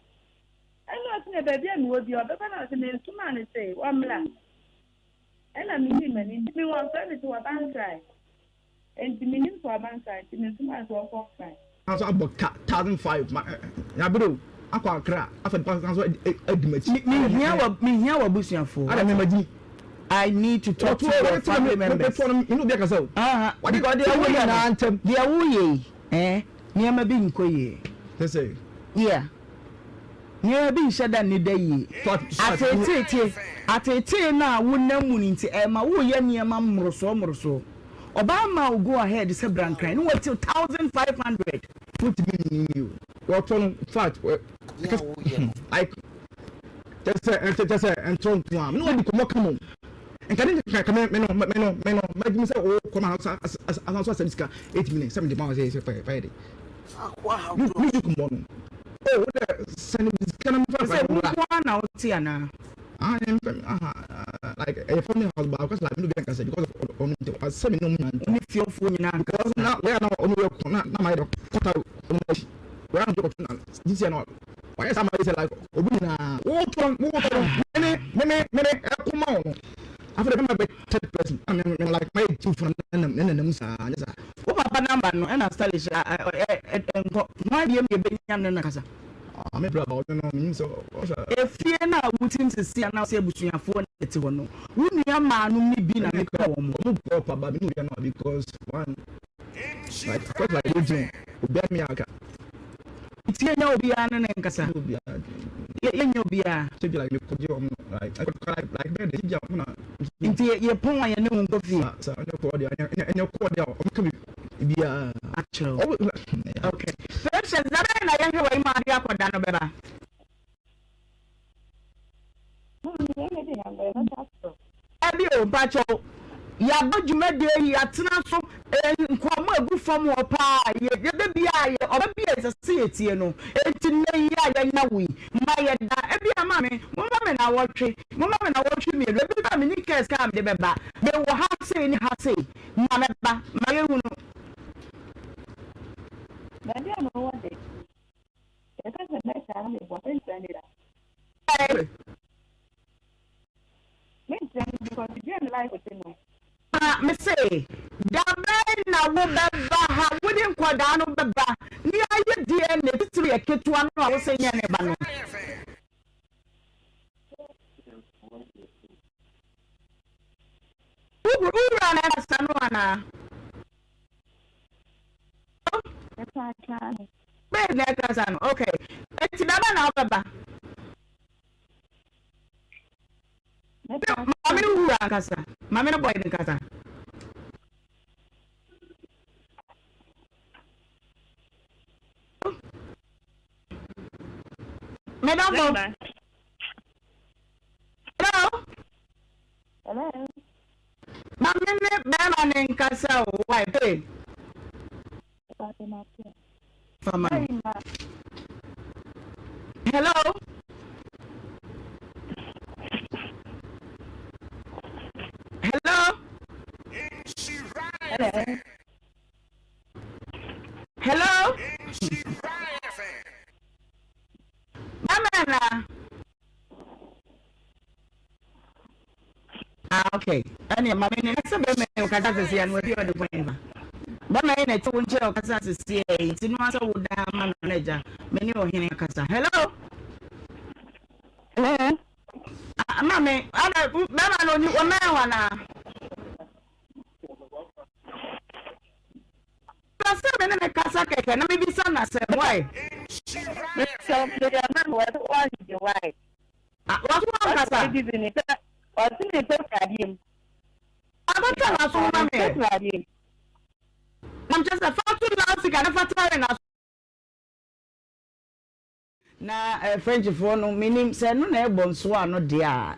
I know never been with your governor and then two man say, one land. And I mean, me one friend to a bank cry. And to mean for a bank cry, to me, two months or 4 5. I was about 1,005, Nabu. akwa akra afa pa kan so edimachi me here wa busuafo ada me magi I need to talk to your family members you know be akasa what do they away na antem they away niam bi nkoye say yeah niam bi nshada ni dayi atete na wonamu ni nti ma wo ye niam mmoroso Obama will go ahead say brankran no what 1500 put me you what on fact like just say and Trump no be come on and can me say oh come out as so say 8 minutes 7 pounds say Friday wow you come on oh send this can say one out here na I am like a family house because like no because of seven no if your phone because now we are now on work na my quarter we are not this year not why somebody say like obina me come on after come back third person I mean like my two from sa o papa number no and stylish why be me be nyam na kasa I'm a brother no mean so if you na wutin to see na say busuafo na te ho no wunua ma no ni bi na me ka wo mo go papa be no because one like because like you do obi me aka tie nya obi ana na nkasa obi ye nya obi a so be like me ko je like I could like be the jam na nti ye pon ya ne won ko fi so anya ko dia anya ko dia o ka bi bia actual okay first that na yan we ma dia ko da no beba abi o pacho ya badwuma de yi atena so nkwamo agu fam o pa ye de bia ye oba bia se etie no enti na yi ya nya wi ma ye da abi ama me mo ma me na wotwe me le bi ba me ni kes ka me de beba me wo ha sei ni ha sei ma me ba ma ye hunu na dia no wo de e ka se na sa me bo ten sanira me tell because you don't like it no me say da men na wo beba ha wo de nkwada no beba ni aye DNA titiri eketua no a wo se nya ne ba no ura na sanu ana be na ka sanu okay eti da ba na wo beba mami ura kasa mami no boy ni kasa Madam hello mami ne mama ni kasa o why pay Fama hello Hello? Mama. Okay. Ani mama ni nasa be me ukata sisi anu bi ode kwenda. Mama ina tu nje ukata sisi e tinu asa woda mama manager. Meni ohene kasa. Hello? Hello? Mama, ana mama no ni o na wana. Say me na kasa keke na me bi sana say why me so me ya man what the why what one kasa ni o ti ni pe kadim abata na so na me I'm just a fatu na sika na fatare na French for no meaning say no na e bonso ano de a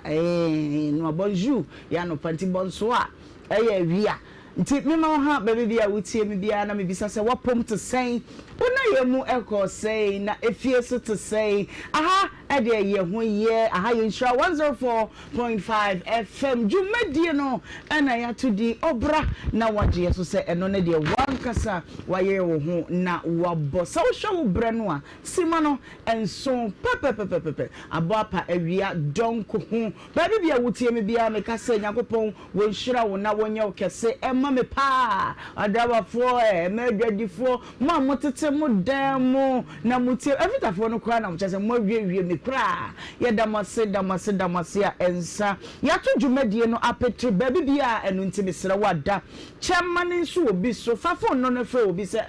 no bonjour ya no panti bonso a e wia nti me ma ha baby bia wutie me bia na me bisa se wapom to say una ye mu eko say na efie so to say aha e de ye ho ye aha ye Nhyira 104.5 FM dwumadie no na ya to di obra na waje so se eno ne de wankasa waye wo ho na wabo so hwe wo bre no a sima no enso pepepepepe aboapa awia donko ho ba bibia wotie me bia me kasa Yakopon wo Nhyira wo na wonye wo kese emma me pa adabafo medwadifo mo amotete mo demo na mutie evitafo no kra na mo chese mo wie me kra ye damase a ensa ya to dwumadie no apetri ba bibia enu ntimi sere wada chemane nso obi so fafo no no fe obi se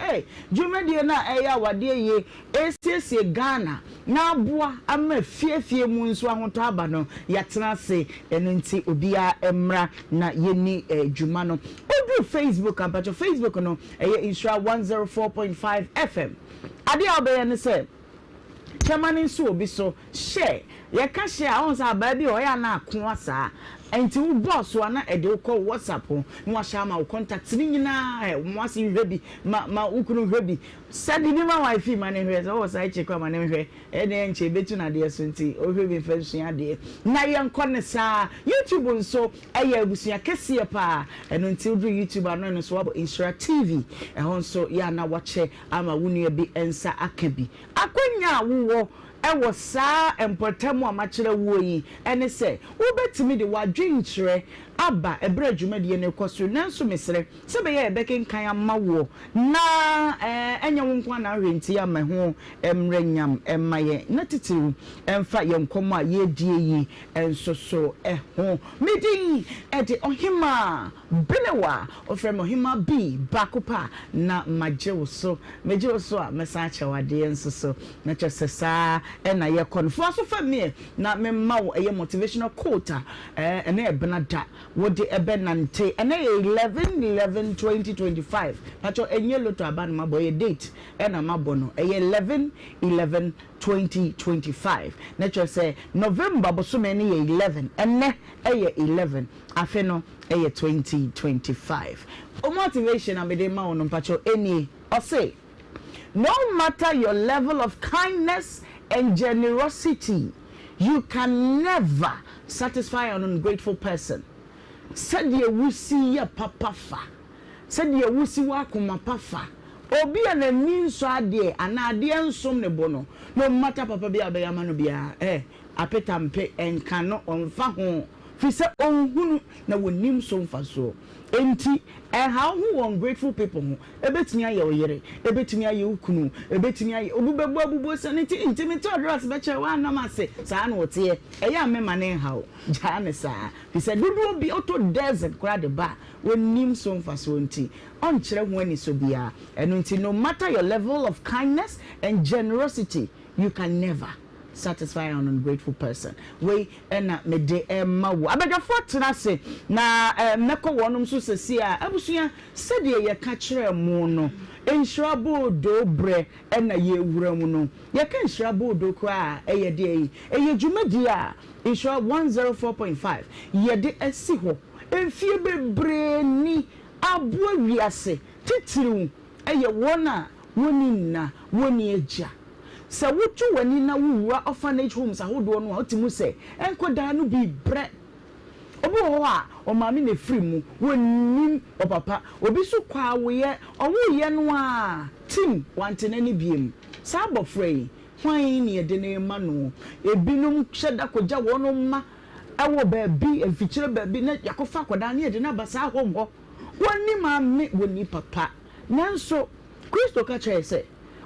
dwumadie na eya wade ye esiesie Ghana na aboa ama fiefie mu nso ahoto aba no yatena se enu nti obia emra na yeni dwuma no odu Facebook ampacho Facebook no Nhyira 104.5 FM ade obeye ne se chemane nso obi so share ye ka share on sa ba bi o ya na akon asa enti wo boss wana e de ko WhatsApp no wa share ma wo contact ni nyina mo ase hwe bi ma ukunu hwe bi sadi bi ma wifi ma ne hwe so wo sai che kwa ma ne hwe e de enche betu na de so nti o hwe bi fashion de na ye nkɔ ne sa YouTube nso eye abusia kese pa eno nti wo YouTube ano no so wabo Nhyira TV nso ya na wache ama wunu bi ensa aka bi akonya wo ewo saa empotemu amachire wo yi ene se wo betimi de wadwenkyere aba ebra adwumadie ne koso nanso mesere se be ye bekenkan amawo na enye wo nkwa na hwenti ya maho emrenyam emaye na titiru emfa ye nkomo a ye die yi ensoso ho midi ede Ohemaa Benewaa ofrem Ohemaa B bakopa na majewo so a mesa chawade ensoso na chesesa na ye konfo so fa me na memma wo ye motivational quote ene ebenada wodi ebenante ene 11/11/2025 pacho enye loto aban mabo ye date ena mabo no 11/11/2025 na cho say November bosome ne ye 11 ene eye 11 afe no eye 2025 o motivation amede ma wono pacho eni o say no matter your level of kindness and generosity, you can never satisfy an ungrateful person. Said ye wusi ya papafa. Said ye wusi wa kumapafa. Obi ane minso adie ana adie nsom ne bono. No matter papa bia beya manu bia apetampe enkano onfa ho. Fise onhunu na wonim so mfa so. Enti how who ungrateful people ho ebetimi aye oyere ebetimi aye ukunu ebetimi aye obubebu sanity intimate address be che wa na mase saa na wote eya mema ne hawo jane saa he said dudu bi auto desert kra de ba wonim so mfa so nti on kire ho ani so bia eno nti no matter your level of kindness and generosity you can never satisfy an ungrateful person. We na me de mawo abadafo tena se na meko wonum so sesi a abusua sede ye ka kire mu no Nhyira bodo bre na ye wura mu no ye ka Nhyira bodo kwa eye de yi eye dwumadi a Nhyira 104.5 ye de asi ho enfie bebre ni abo wiase titiru eye wona woni na woni eja se wutu wani na wuwa orphanage homes ahodo no otimu se enkoda no bi bre obi ho a o maami na free mu wonnim o papa obi so kwa woye owoye no a team wantene ni biem sa abofrey hwan ni ede na ma no ebinum hyeda koja wono ma ewo ba bi efikyire ba bi na yakofa koda na ede na basa ho wonni maami wonni papa nanso Kristo ka kye se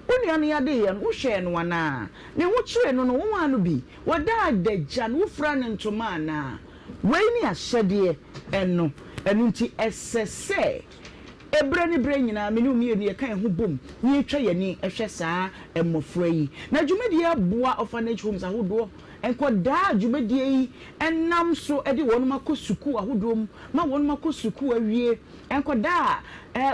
Uni anu ya de yan wo hwe no wana ne wo kire no no wo anu bi wada adagya no fra ne ntoma na we ni ahyede eno nti esese ebre ni bre nyina me ni umienu ye kan ho bom ni etwa yani ehwe saa emofra yi na dwumadi aboa orphanage homes ahodo enkoda dwumadi yi enam so ede wonu makosuku ahodo ma wonu makosuku awie enkoda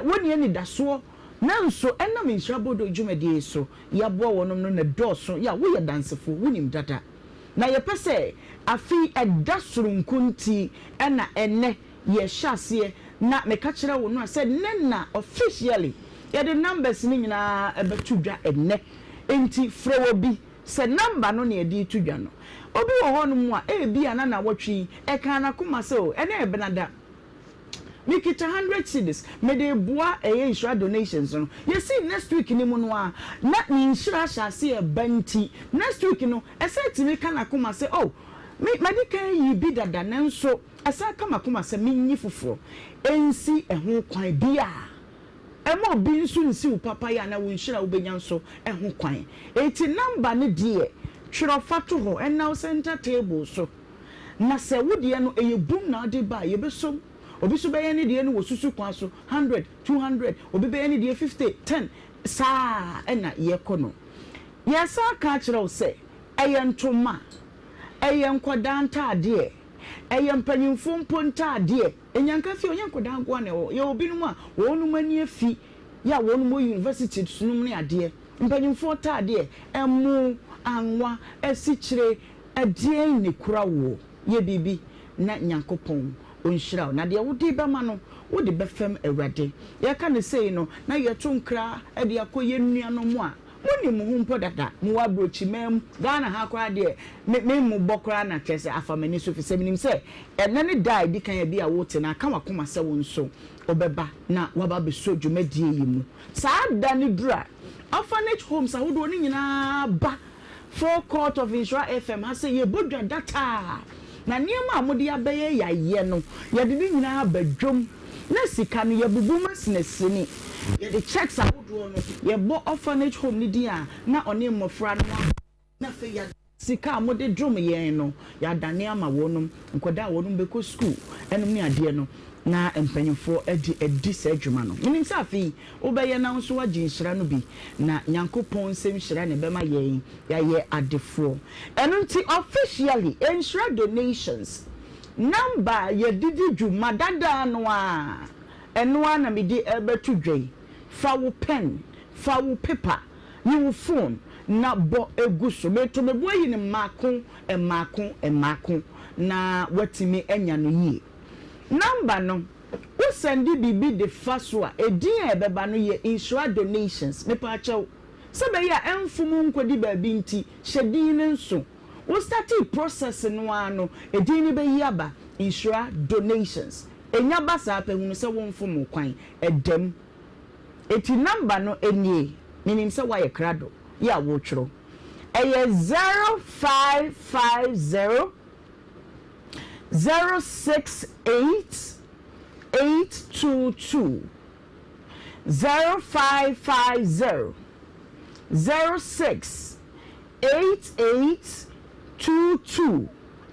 woni ani daso nanso enam Nhyira bodo dwumadi so yabo wonum no na doso ya wo ye dansefo wonim dada na ye pese afi edasoro nkunti ena enne ye hyase na meka kire wo no said nenna officially ye the numbers ni nyina ebetudwa enne enti frewo bi se number no na edi tudwa no obi wo ho no mu a e bia na wotwi e kan na kuma se o ene e benada mikita 100 cedis me de boa insure donations no you see next week ni mu no a na ni insure shase e banti next week no e se timi kan na kuma se oh me kan yi bi dada nanso asa kama kuma se menyi foforo ensi ho kwan bia emo bi nso nsi wo papa ya na wo insure wo benya nso ho kwan eti number ne de twiro fato ho na center table so na se wo de no eyebum na de ba ye beso obi so beye ne de no wo susu kwan so 100 200 obi beye ne de 50 10 saa na ye kono ye sa ka kire wo se ntoma nkoda ntade mpanyimfo mpo ntade enyanka fi onyankoda agwa na ye obi no a wonu mani afi ya wonu mo university sunum ne ade mpanyimfo ntade emu anwa esichire ade ni kura wo ye bibi na nyankopon onhyira na de wodi be ma no wodi be fam awrade ye ka ne sei no na ye to nkra ade akoye nnuano mu a muni mu humpo dada mu wabrochi mem Ghana ha kwa de me mu bokra na kese afamani so fi seminim se ene ne dai di kan ya bi a wote na ka wakoma se wo nso obeba na waba be so dwumadie yi mu saa da ne dura orphanage homes awodo ni nyina ba for court of insure FM ha se ye bodwa data na niema amode abeye yaye no ye de nyina badwom na sika no ye bubu masnesini ye the checks awodo no ye bo orphanage home ni dia na one mmofra no na fe ya sika amode drum ye no ya dane ama wonum nkoda wonum beko school enum ni ade no na empanyefo edi sa adwuma no menim sa afi obeye na nso wagye nhyira no bi na nyankopon sem hyira ne bema ye ya ye adefo eno nti officially insure donations number ye didi dwuma dada no a eno ana me di ebetu dwei fa wo pen fa wo paper ni wo phone na bo eguso meto me boyi ne mako na watimi enya no yie number no wo sendi bibi de faswa edin ebeba no ye insure donations me pa chew se be ya emfumu nkodi ba bi nti hyedin ne nso wo start process no ano edin ne be yaba insure donations enya basa apehunu se wo mfumu kwan edem eti number no enie minim se wa ye krado ya wo twro eye 0550 068 0550 068822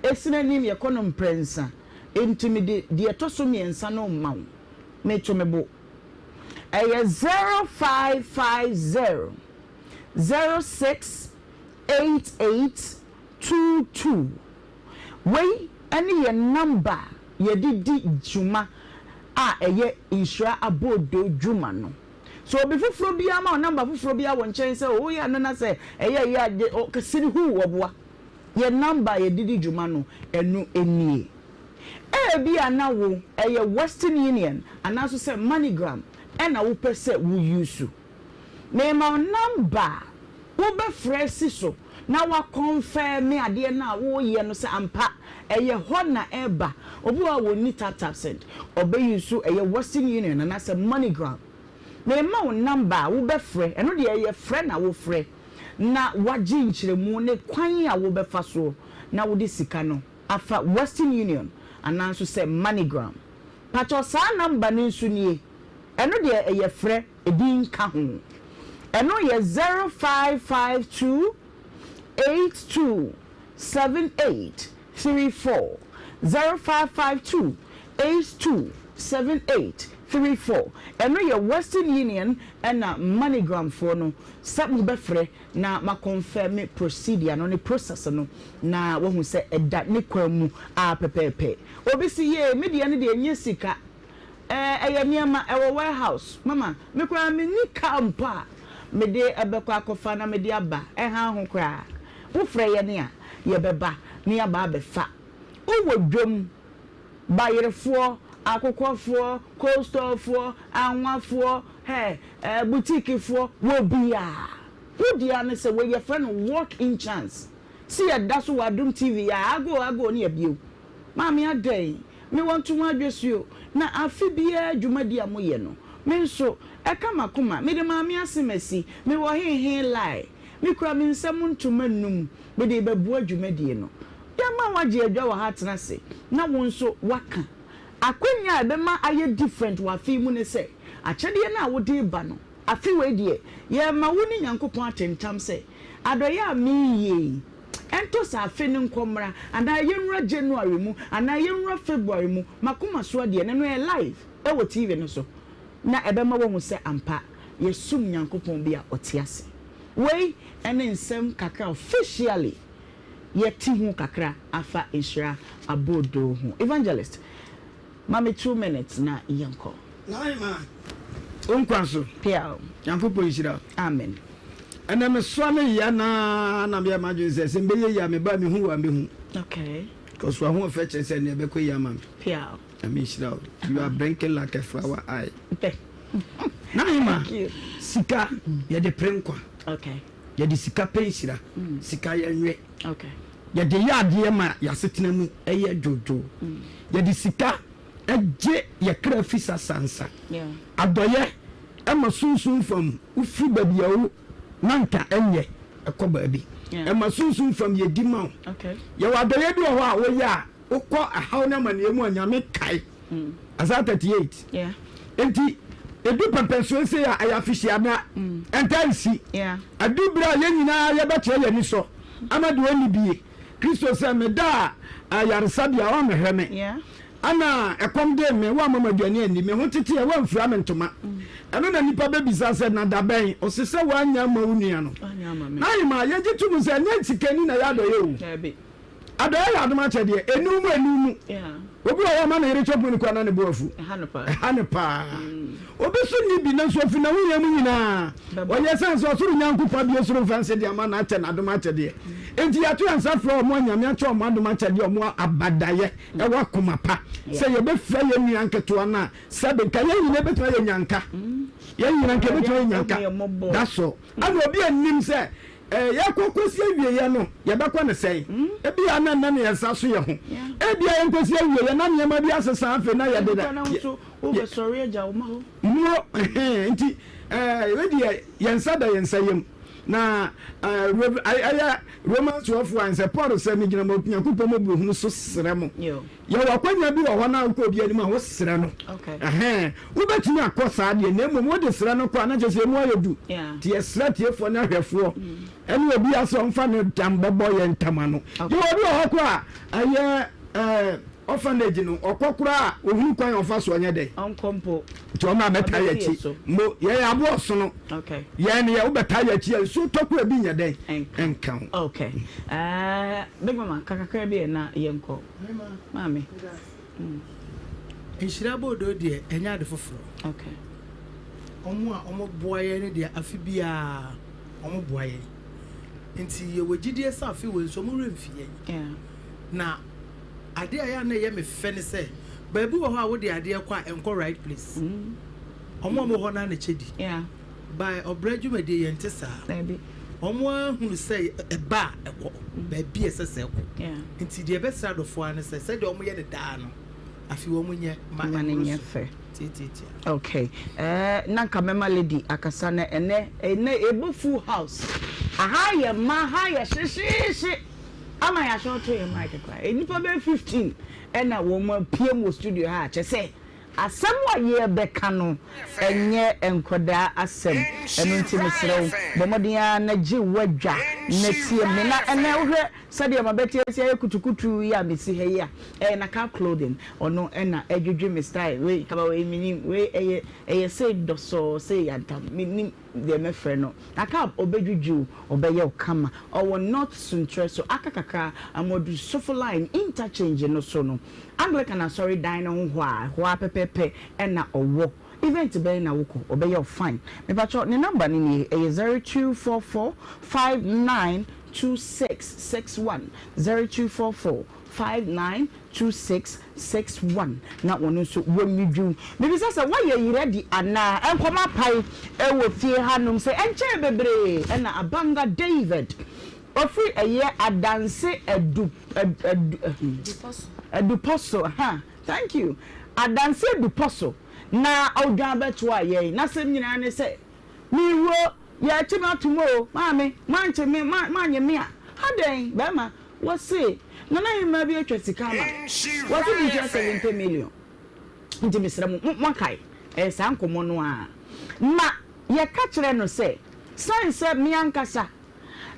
esinanim ye kono prensa intimide de toso miensa no mawo metomebo eye 0550 068822 wey any your number ye didi juma a eye insure abodo juma no so be fufuro bia ma number fufuro bia won chen say o ya no na say eye ya kasiri hu woboa ye number ye didi juma no enu enie bia na wo eye Western Union anaso say MoneyGram na wo pese wo use me ma number wo be fresh so na wa confirm me ade na wo ye no say ampa eye ho na eba obi wa woni tap send obe use eye Western Union na say MoneyGram me ma wo number wo be frɛ eno de eye frɛ na wo frɛ na wagye nkyeremu ne kwan a wo be fa so na wo de sika no afa Western Union ananso say MoneyGram pacho sa number ni nso nie eno de eye frɛ edin ka ho eno ye 0552 827834 0552 827834 eno ye Western Union na MoneyGram for no sabu befre na ma confirm procedure no ne process no na wo hu se eda ne kwamu a pepepe obi si ye media ne de enye sika eye niama ewo warehouse mama me kwa me ni kampa me de ebekwa akofa na me de aba ha ho kra wo frɛ ye ne a ye beba ne aba abefa wo dwom bayerefo akokofo coastofo anwafo boutique fo wo bia Who the other say where your friend walk in chance? See that's what Adum TV. I go near you. Mommy a day. Me want to address you. Na afibia jumadi amoye no. Me so e kama kuma me de mami asemesi me wo he lie me kura me nsam ntuma num me de bebu adwumadi no ya ma waje adwa wa hatena se na won so waka akwanya be ma aye different wa fi mu ne se achede na wo de ba no afi we de ye ma woni nyankopon atentam se adoya mi ye ento sa afi ne nkomra and ayenra January mu and ayenra February mu makoma so de ne no e live e wo TV no so na ebema wo hu se ampa yesum nyankopon bia otiase we ene nsem kakra officially yeti hu kakra afa Nhyira abodo hu evangelist mama 2 minutes na yanko naima onkwanso pia nyankopon Nhyira amen ene me so na ya na me ma dwen se mbe ye ya me ba me hu wa me hu okay cause wa hu fe che se ne be ko ya ma pia Nhyira you are blinking like a flower eye okay naima sika ye de prenkwa okay ye de sika penhyira sika ye nwe okay ye de ya de ma ya setena mu eye jojo ye de sika eje ye kra fisa sansa yeah adoye ema sunsun fam ufi babia wo nanka enye ekoba bi ema sunsun fam ye di ma okay ye wadoye bi ho a wo ya ukọ ahaw na maniemu anyame kai asa 38 yeah enti edu pempenso se ya ayafihia na entansi yeah adu bra ye nyina ye beche ye ni so amadu oni bie Kristo se me da ayarsa bia wa mehweme yeah ana ekom de me wa mamaduane ani me ho tete e wa mfura me ntoma eno na nipa bebisa se na daben o se wa anya ma unua no na yima ye gitu se na tikani na ya do ye o adoya ya adoma chede enumu yeah obi o ma na yire chopu ni kwa na ne boafu hanepa obi so ni bi na so fi na wuye mu nyina onye sense o suru nyankupa bi osuru fanse dia ma na ate na adoma chede enti ya to ansa fro mo anyame acho mo adoma chede o mo abadaye e wa komapa se ye be fra ye nyan keto na sabe ka ye nyine beto ye nyanka ye nyina nke beto ye nyanka that's all and obi anim se ya kokosi awie ya no ya bakwa ne sei ebi ya na na ya sa so ye ho ebi ya nkosi awie ya na ne ma bi asesa afi na ya deda o be sorry aja o ma ho no enti we di yensa da yensa yem na aya Romans 12:1 say Paul say me gina mo Nyankopon mo bu hunu so sere mo yo ya wakwanya bi wo na ko bi anim a wo sere no okay wo betumi akosa de na mo de sere no kwa na je se mo ayedu yeah ti esra ti efo na hwefo ene obi aso mfa ne tambebo ye ntama no yo obi ho kwa aye orphanage no okokura ohun kwan ofa so onye de onkompo to ma meta ya chi mo ye ya bo so no okay ye ne ya wo beta ya chi so toku abi nya den enkan okay big mama kakaka bi na yenko mami Nhyira bodo de enya de foforo okay omo boye ne de afi bia omo boye nti ye wogidie sa afi we so mo remfie yeah na ade aya na ye me fe ne se baabi wo ho a wo de ade kwa enko right place omo ho na na chedi yeah by obradwumade ye ntesa baby omo hunu se eba ekọ baabi esese ekọ yeah nti de be sra do fo an se de omo ye de da no afi wo munye ma nye fe titi okay nanka mema lady akasa na ene ebo full house aha ye ma ha ye shishi ama ya show to him mic kwa enipa be 15 ena wo ma PM studio ha che say asem wa ye beka no enye enkoda asem enu ntimi serew bomodia na ji wadwa na tie me na ena wo hwe sade ma betie sia kutukutu ya mesi he ya na ka clothing ono ena edwedwe me style we kaba we minim we eye say doso say yantam minim de me frɛ no aka obedwudwu obeye okama owo not suntre so akakaka amodu sofa line interchange no so no Anglican sorry dine on hwa pepepe ena owo event be na woko obeye fine me pacho ne number ni 0244 592661 0244 59 2661 na wono so wonni dwum maybe say why you ready ana enkoma pai ewo fie hanom say enche bebre na abanga David ofri eye adanse eduposo ha thank you adanse eduposo na odwa beto aye na sem nyina ne say mi wo ya chima tumo mame manche me manye me haden be ma wo say nana hima bi atwa sikama wo ti bi 70 million nti misra mo kai sa nkomo no a ma ye ka kire no say sanse mi ankasa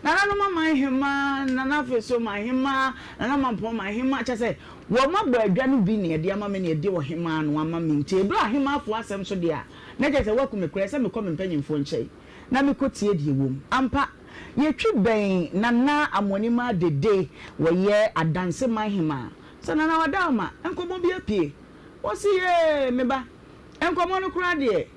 nana no mama hima nana feso ma hima nana mampo ma hima cha say wo ma ba adwa no bi ne de ama me ne de wo hima no ama me nti ebra hima afo asem so de a na je say wo ku me kure say me ko me mpanyimfo nkyai na me ko tie die wom ampa ye twi ben nana amonima dede wo ye adanse mahima so nana wadama enkomo bi apie wo si ye me ba enkomo no kura de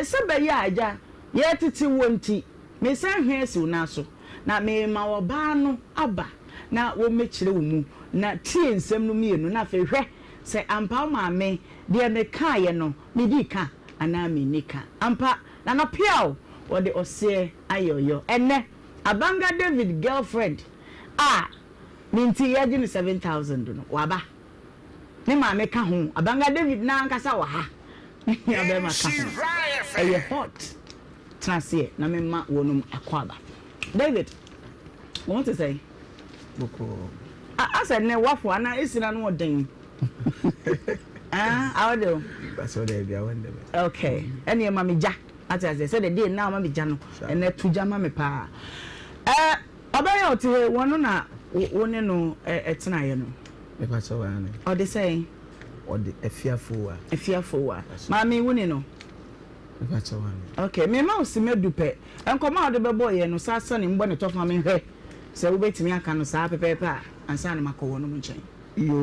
se be ye aja ye titi wonti me san hwesi una so na me ma wo ba no aba na wo mekire wo mu na tie nsem no mienu na fe hwe se ampa ma me de me ka ye no me di ka ana me nika ampa na no piao wo de ose ayoyo ene abanga David girlfriend minti yaji ni 7,000 no waba ne ma me ka ho abanga David na ankasa wa ha ya be ma ka ho e hot transie na me ma wonum akwaba David what to say boko I said ne wafo ana isina no den how do that's what they be wonder okay ene ma me ja ati ase so the day now ma me ja no ene tuja ma me pa obaya oti wono na woni no etena ye no me pa so wane o de say o de afiafo wa ma me woni no me pa so wane okay me ma osimedu pe enkoma o de bebo ye no sa ne mbo ne tofa me hwe se wo betimi aka no sa pepepe a ansa na makowo no nchen yo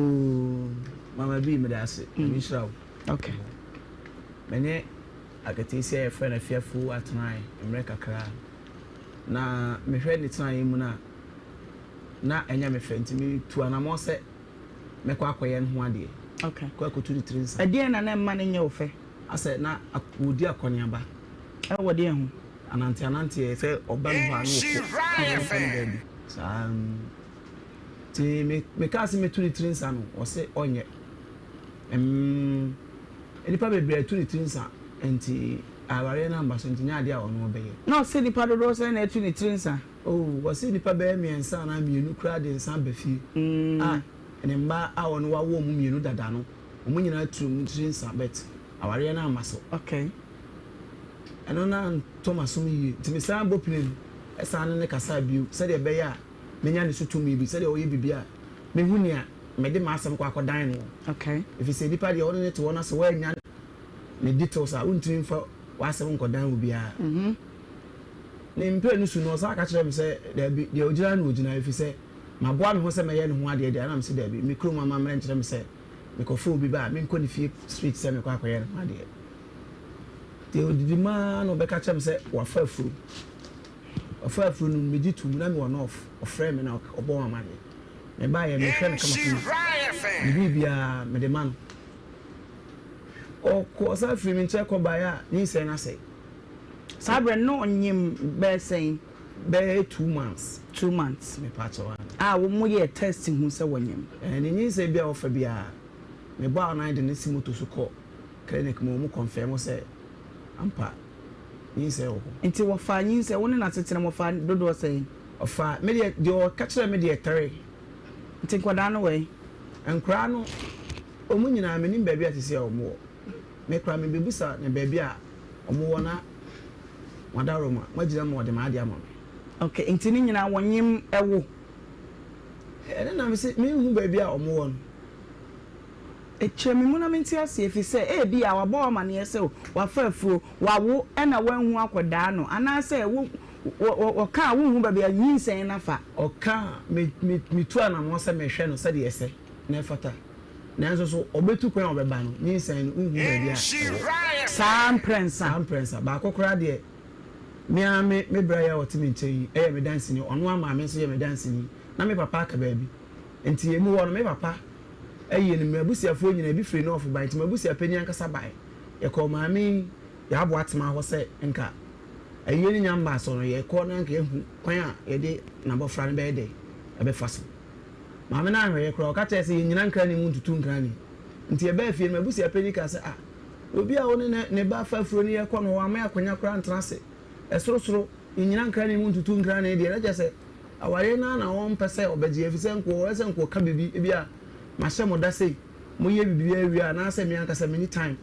mama bi me da ase me shraw okay menye akatisi ya friend afiafo atnai America kra na me hwe ni tnan yi mu na enya me fenti mi tu anamo se me kwa akoye no ho ade okay kwa kotu ni trinsa ade na na mma ne nye ofe ase na akodi akoniaba e wode ho ananti se oba no ha no ko ti me kasi me tu ni trinsa no o se onye enipa bebre tu ni trinsa enti aware na mbaso enti nya ade a ono obeye no se ni pado do se na tu ni trinsa oh wasi nipa be miensa na mienu kra de nsa bafi ene mba a ono wa wo mu mienu dada no omu nyina tu mu trinsa bet aware na amaso okay eno na Thomas mi timisa bo plane esa ne kasa biu se de be ya menya ne sutumi bi se de oye bibia me huni a me de ma asem kwa akodan no okay if you say nipa de ono ne to na so wa nya ne details a untumi fa wa asem nkodan wo bia ne mpe no su no sa ka kire me se de ogira na ogira if you say maboa me ho se me ye ne ho ade de na me se de bi mikro mama mre nkire me se me ko fo bi ba me nko ne fie street se me kwa akoye ne ho ade de odidi ma no be ka kire me se wa fa afuru no me ditu na me one off ofre me na obo mama me ba ye me hwe me kama ni bibia me de man o ko sa free me check ko ba ya ni se na se sabre no nyim be saying be 2 months me patch one wo mo ye testing hu se wonyim ni se bia ofa bia me ba na de ne simoto so ko clinic mo confirm se ampa ni se o nti wo fa nyi se woni na tetene mo fa dodo say ofa me de o ka kire me de tere nti kwada no we enkra no omu nyina me nim baabi atese omo me kra me bebusa ne baabi a omo wona wadaroma magina mo de ma ade ama okay nti ni nyina wonyim ewo ene na me se me hu baabi a omo won echemi mu na menti ase efi se e bi a wabo ma ne ese wa fa afuo wawo na wanhu akoda no ana se wo ka wo hu baabi a yinsen na fa o ka me tu ana mo se me hwe no se de ese na fata na nso so obetu kwan obeba no yinsen no hu baabi a sam prensa ba kokora de me bra ya otimi nchei e me dance ni ono ama me so ye me dance ni na me papa ka baabi enti emu wo no me papa ɛyɛ ne mabusiafo nyina bi free no of by nti mabusia panyin ankasa bae yɛkɔ maame yɛabo atema hɔ sɛ nka ɛyɛ ne nyamba so no yɛkɔ na nka ehu kwan a yɛde nabɔfra no bɛyɛ dɛ ɛbɛfa so maame na ahwɛ yɛkɔ ɔka kyerɛ sɛ yɛnyina nkra ne mu ntutu nkra ne nti yɛbɛɛ fie no mabusia panyin ka sɛ obi a wo ne ba fa afuro ne yɛkɔ no ama akonya kora ntena se ɛsorosoro yɛnyina nkra ne mu ntutu nkra ne deɛ ɛgye sɛ aware na wɔn pɛ sɛ ɔbɛgye efisɛ nko ka bibi ebi a mahyɛ mo da sei mo yɛ bibi awia na sɛ me ankasa many time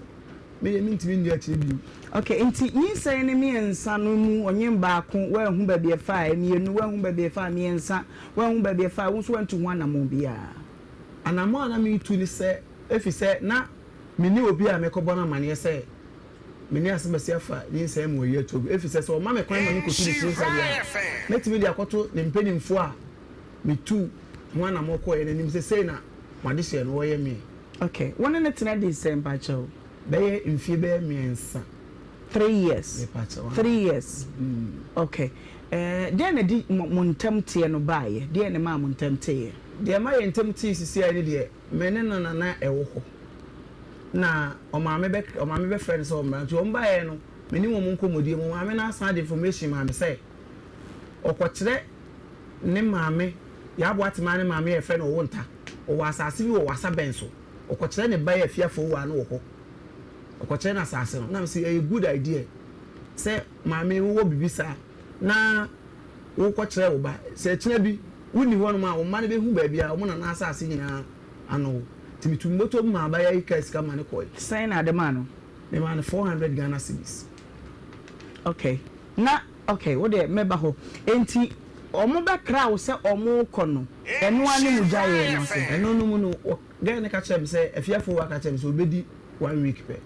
me ntimi ndia kyerɛ bi okay nti yinsɛn ne miɛnsa no mu onye baako wahu ba bia fa emienu wahu ba bia fa miɛnsa wahu ba bia fa wo so wantu ho anamo bia anamo na me tu ni sɛ efisɛ na me ni obi a me kɔbɔ na mane sɛ me ni asebasi afa yinsɛn mo yɛ to efisɛ sɛ o ma me kwan ma me kotu ni sinsa bia metimi dia kɔto ne mpanimfo a me tu ho anamo kɔ yɛ nanim sɛ sei na made hyɛ no wɔyɛ me okay one ne tena de sɛm pa kyɛw bɛyɛ mfie bɛyɛ miɛnsa 3 years 3 years okay deɛ na di montam tie no baayɛ deɛ na ma montam tie deɛ ma yɛ ntam tie sisi a ne deɛ me ne na ɛwɔ hɔ na ɔmaame bɛ friend sɛ ɔmmra nti ɔmbaeɛ no me ne wɔn nkɔmmɔdie mu maame na asan de information maame sɛ ɔkɔkyerɛ ne maame yɛabo atema ne maame yɛ friend ɔwɔ nta ɔwɔ asase bi wɔ wasa bɛn so ɔkɔkyerɛ ne ba yɛ afiafo wɔ ano wɔ hɔ ɔkɔkyerɛ na asase no na sɛ ɛyɛ good idea sɛ maame wɔ bibi saa na wokɔkyerɛ wo ba sɛ kyerɛ bi woni hɔ no ma wo ma ne bɛhu baabi a wo na asase nyinaa ano timitum moto ma ba yɛ ka sika ma ne kɔɛ sɛn na de ma no ne ma no 400 Ghana cedis okay na okay wo de meba hɔ enti omo bɛkra wo sɛ omo kɔ no ɛno ane mu gyae no sɛ ɛno no mu no gɛ ne ka kyerɛ me sɛ afiafo wa ka kyerɛ me sɛ obedi 1 week pɛ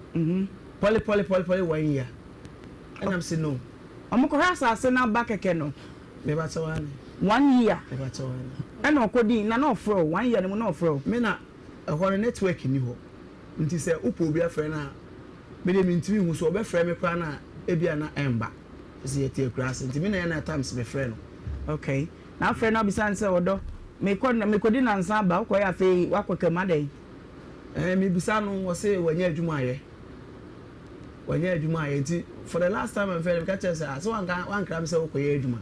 poli 1 year ɛnam sɛ no omo kɔ asase na ba kɛkɛ no me ba tsawane 1 year me ba tsawane ɛna ɔkɔdi na na ɔfrɛ 1 year ne mu na ɔfrɛ me na ɛhɔ no network ni hɔ nti sɛ upo obi afrɛ na me de me ntimi hu so ɔbɛfrɛ me kra na ebia na ɛmba sɛ yɛte akura ase nti me na yɛ na times me frɛ no okay na afrɛ na bisan sɛ wɔdɔ mekɔdi na nsa ba wokɔ yɛ afei wakɔka ma dɛn me bisa no wɔ sɛ wɔnyɛ adwuma ayɛ nti for the last time I'm fair ka kyerɛ sɛ so wankra me sɛ wokɔyɛ adwuma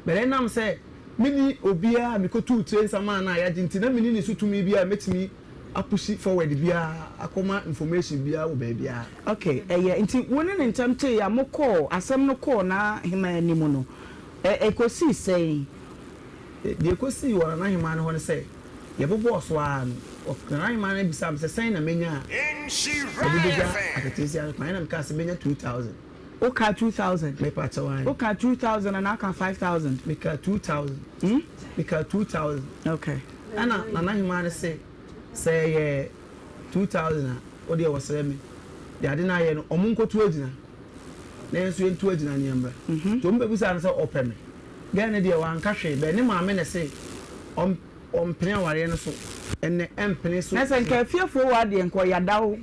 bɛrɛ nam sɛ mini obiara mekotu train sama na ya nti na mini ne so tumi bia metimi apushi forward bia akoma information bia wo ba bia okay nti woni ne ntam te ya mokɔ asɛm no kɔ na hema animu no ekosi sɛn de ekosi wɔ na hema no ho ne sɛ yɛbobɔ so a no na hema no bisa sɛ sɛn na menya Nhyira akatesi a kwan na meka sɛ menya 2000 Oka 2000. Me pachawan. Oka 2000 and Aka 5000. Mika 2000. Mika 2000. Okay. Ana nana himane say 2000 odi wasere me. De ade na ye no omunko tu agina. Na enso entu agina nyembra. To mbe bisa na say ope me. Ga na de wan ka hwe be ne maame na say ompene aware no so. Enne empene so. Na say nka fiafo wa de enko yadawo.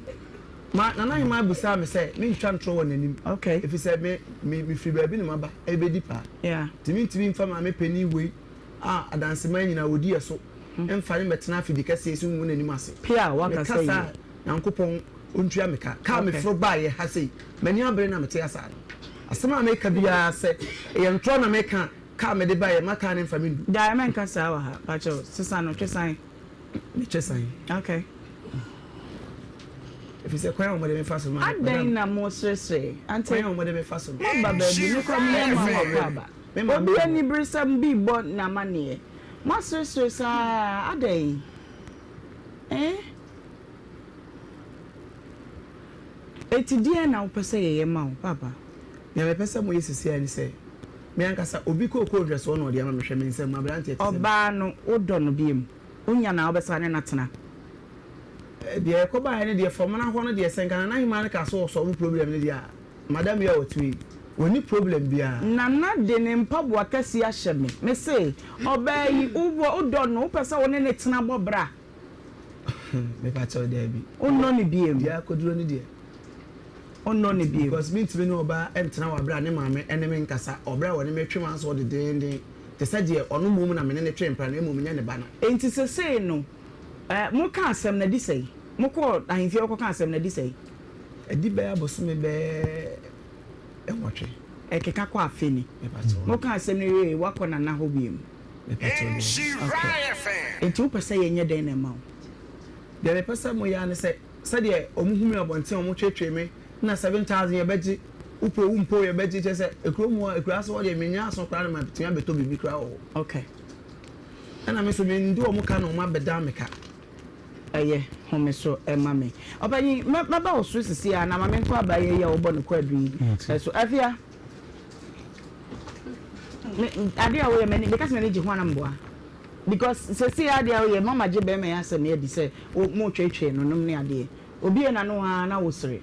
Ma nana hima bisa me say me ntwa ntro wɔ nanim. Okay. If you say me free baby no maba e be dipa. Yeah. Timi mfa ma me pani wei adanse man nyina wodi eso. Emfa ne metena afidi kase esu mu nanim ase. Pia waka say. Yankopɔn ontua me ka me fro ba ye ha sei. Mani abere na mete asa. Asema me ka bia se ye ntro na me ka me de ba ye maka ne mfa me ndu. Da me nka sa wa ha. Pacho sisa no twesan. Me twesan. Okay. If you say kwan mo de me fa so ma. Adan na mo sresre. Ante kwan mo de me fa so. Mo ba ba bi ni ko mo ma ba. Obi ani brisam bi bo na mane. Mo sresre sa adan. Eti dia na wo pese ye ma wo papa. Ya me pese mo yesisi ani say. Me ankasa obi ko dress wo no de ama me hwe me nsem abrante ete. Oba no odo no biem. Onya na wo besa ne natena. De ko ba ne de fo mana ho no de senka na hima ne ka so problem ne dia. Madam ya otui. Oni problem bia. Nana de ne mpaboa kase a hye me say oba yi odo no wo pese wo ne tena bobra. Me pa cho de bi. Onno ne biem. Ya koduro ne de. Onno ne biem. Because me ntime no oba entena wa bra ne maame ene me nkasa obra wo ne metwe man so de den te se de ono mum na me ne twe mpra na mum nya ne ba na. Enti se say no mo ka asem na di sei mo ko ahemfie ko ka asem na di sei edi be abosome be enwotwe ekeka kwa afeni mo ka asem ni we wakọ na ho biem Nhyira FM. enti wo pese yenye den na ma wo de me pese mo ya ne se de omuhumi obonte omo twetwe me na 7,000 ye beji upo umpo ye beji che se ekromu ekraso wo de menya aso kra na ma tia beto bibi kra wo okay ana me so me ndi omo ka na omo abeda me ka eye home so mama obani maba osu sisi a na mama nko abaye ye obo ne kwadu so afia ade a wo ye mani because me ji ho anamboa because sisi ade a wo ye mama je be me asem ye di se mo twetwe no nom ne ade obi e na no ha na wo sere